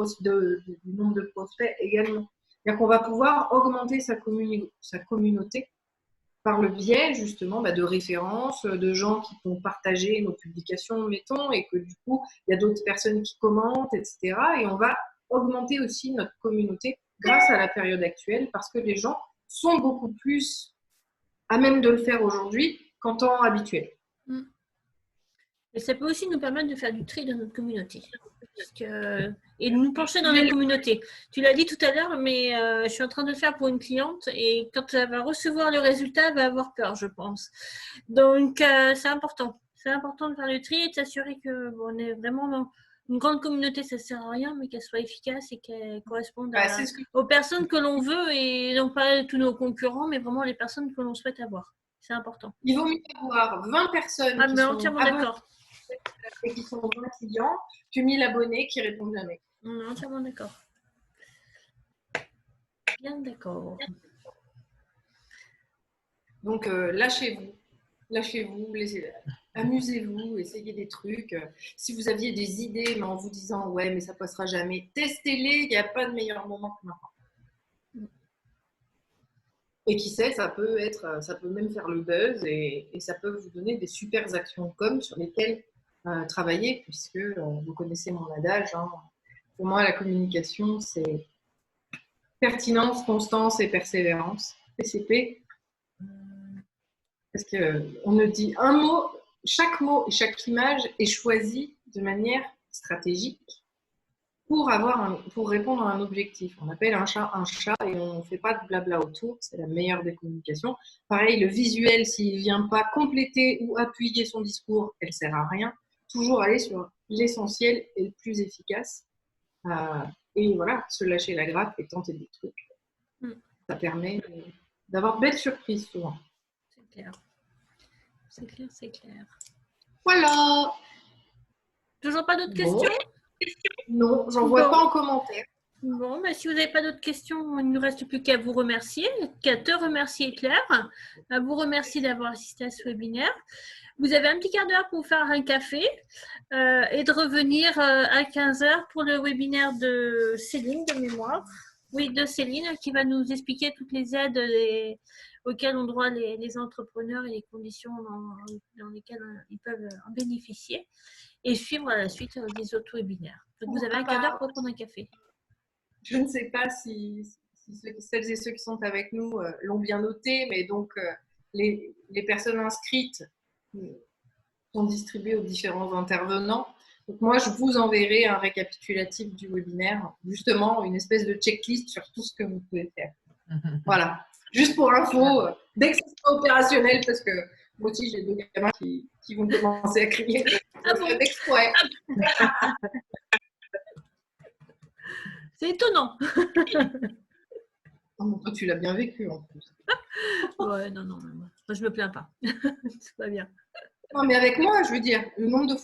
nombre de prospects également. C'est-à-dire qu'on va pouvoir augmenter sa communauté par le biais justement de références, de gens qui vont partager nos publications, mettons, et que du coup, il y a d'autres personnes qui commentent, etc. Et on va augmenter aussi notre communauté grâce à la période actuelle parce que les gens sont beaucoup plus à même de le faire aujourd'hui qu'en temps habituel. Et ça peut aussi nous permettre de faire du tri dans notre communauté. Et de nous pencher dans la communauté. Tu l'as dit tout à l'heure, mais je suis en train de le faire pour une cliente et quand elle va recevoir le résultat, elle va avoir peur, je pense. Donc, c'est important. C'est important de faire le tri et de s'assurer qu'on est vraiment dans une grande communauté. Ça ne sert à rien, mais qu'elle soit efficace et qu'elle corresponde aux personnes que l'on veut et non pas tous nos concurrents, mais vraiment les personnes que l'on souhaite avoir. C'est important. Il vaut mieux avoir 20 personnes qui sont entièrement d'accord. Et qui sont 20 clients que 1000 abonnés qui répondent jamais. On est entièrement d'accord. Bien d'accord. Donc, lâchez-vous, amusez-vous, essayez des trucs. Si vous aviez des idées, mais en vous disant « ouais, mais ça passera jamais », testez-les, il n'y a pas de meilleur moment que maintenant. Et qui sait, ça peut même faire le buzz et ça peut vous donner des super actions com sur lesquelles travailler, puisque vous connaissez mon adage. Hein. Pour moi, la communication, c'est pertinence, constance et persévérance. PCP. Parce qu'on ne dit un mot, chaque mot et chaque image est choisi de manière stratégique pour répondre à un objectif. On appelle un chat et on ne fait pas de blabla autour. C'est la meilleure des communications. Pareil, le visuel, s'il ne vient pas compléter ou appuyer son discours, elle ne sert à rien. Toujours aller sur l'essentiel et le plus efficace. Et voilà, se lâcher la grappe et tenter des trucs. Ça permet d'avoir de belles surprises souvent. C'est clair. C'est clair, c'est clair. Voilà. Toujours pas d'autres questions? Non, j'en vois pas en commentaire. Bon, bah, si vous n'avez pas d'autres questions, il ne nous reste plus qu'à vous remercier, qu'à te remercier Claire, à vous remercier d'avoir assisté à ce webinaire. Vous avez un petit quart d'heure pour faire un café et de revenir à 15h pour le webinaire de Céline de mémoire. Oui, de Céline qui va nous expliquer toutes les aides auxquelles ont droit les entrepreneurs et les conditions dans lesquelles ils peuvent en bénéficier et suivre à la suite des autres webinaires. Donc, vous avez un quart d'heure pour prendre un café. Je ne sais pas si celles et ceux qui sont avec nous l'ont bien noté, mais donc les personnes inscrites sont distribuées aux différents intervenants. Donc moi, je vous enverrai un récapitulatif du webinaire, justement une espèce de checklist sur tout ce que vous pouvez faire. Voilà, juste pour info, dès que c'est opérationnel, parce que moi aussi j'ai 2 gamins qui vont commencer à crier. Ah bon? Ouais. C'est étonnant. Oh, toi, tu l'as bien vécu en plus. Ouais, non, moi, je me plains pas. C'est pas bien. Non, mais avec moi, je veux dire, le nombre de fois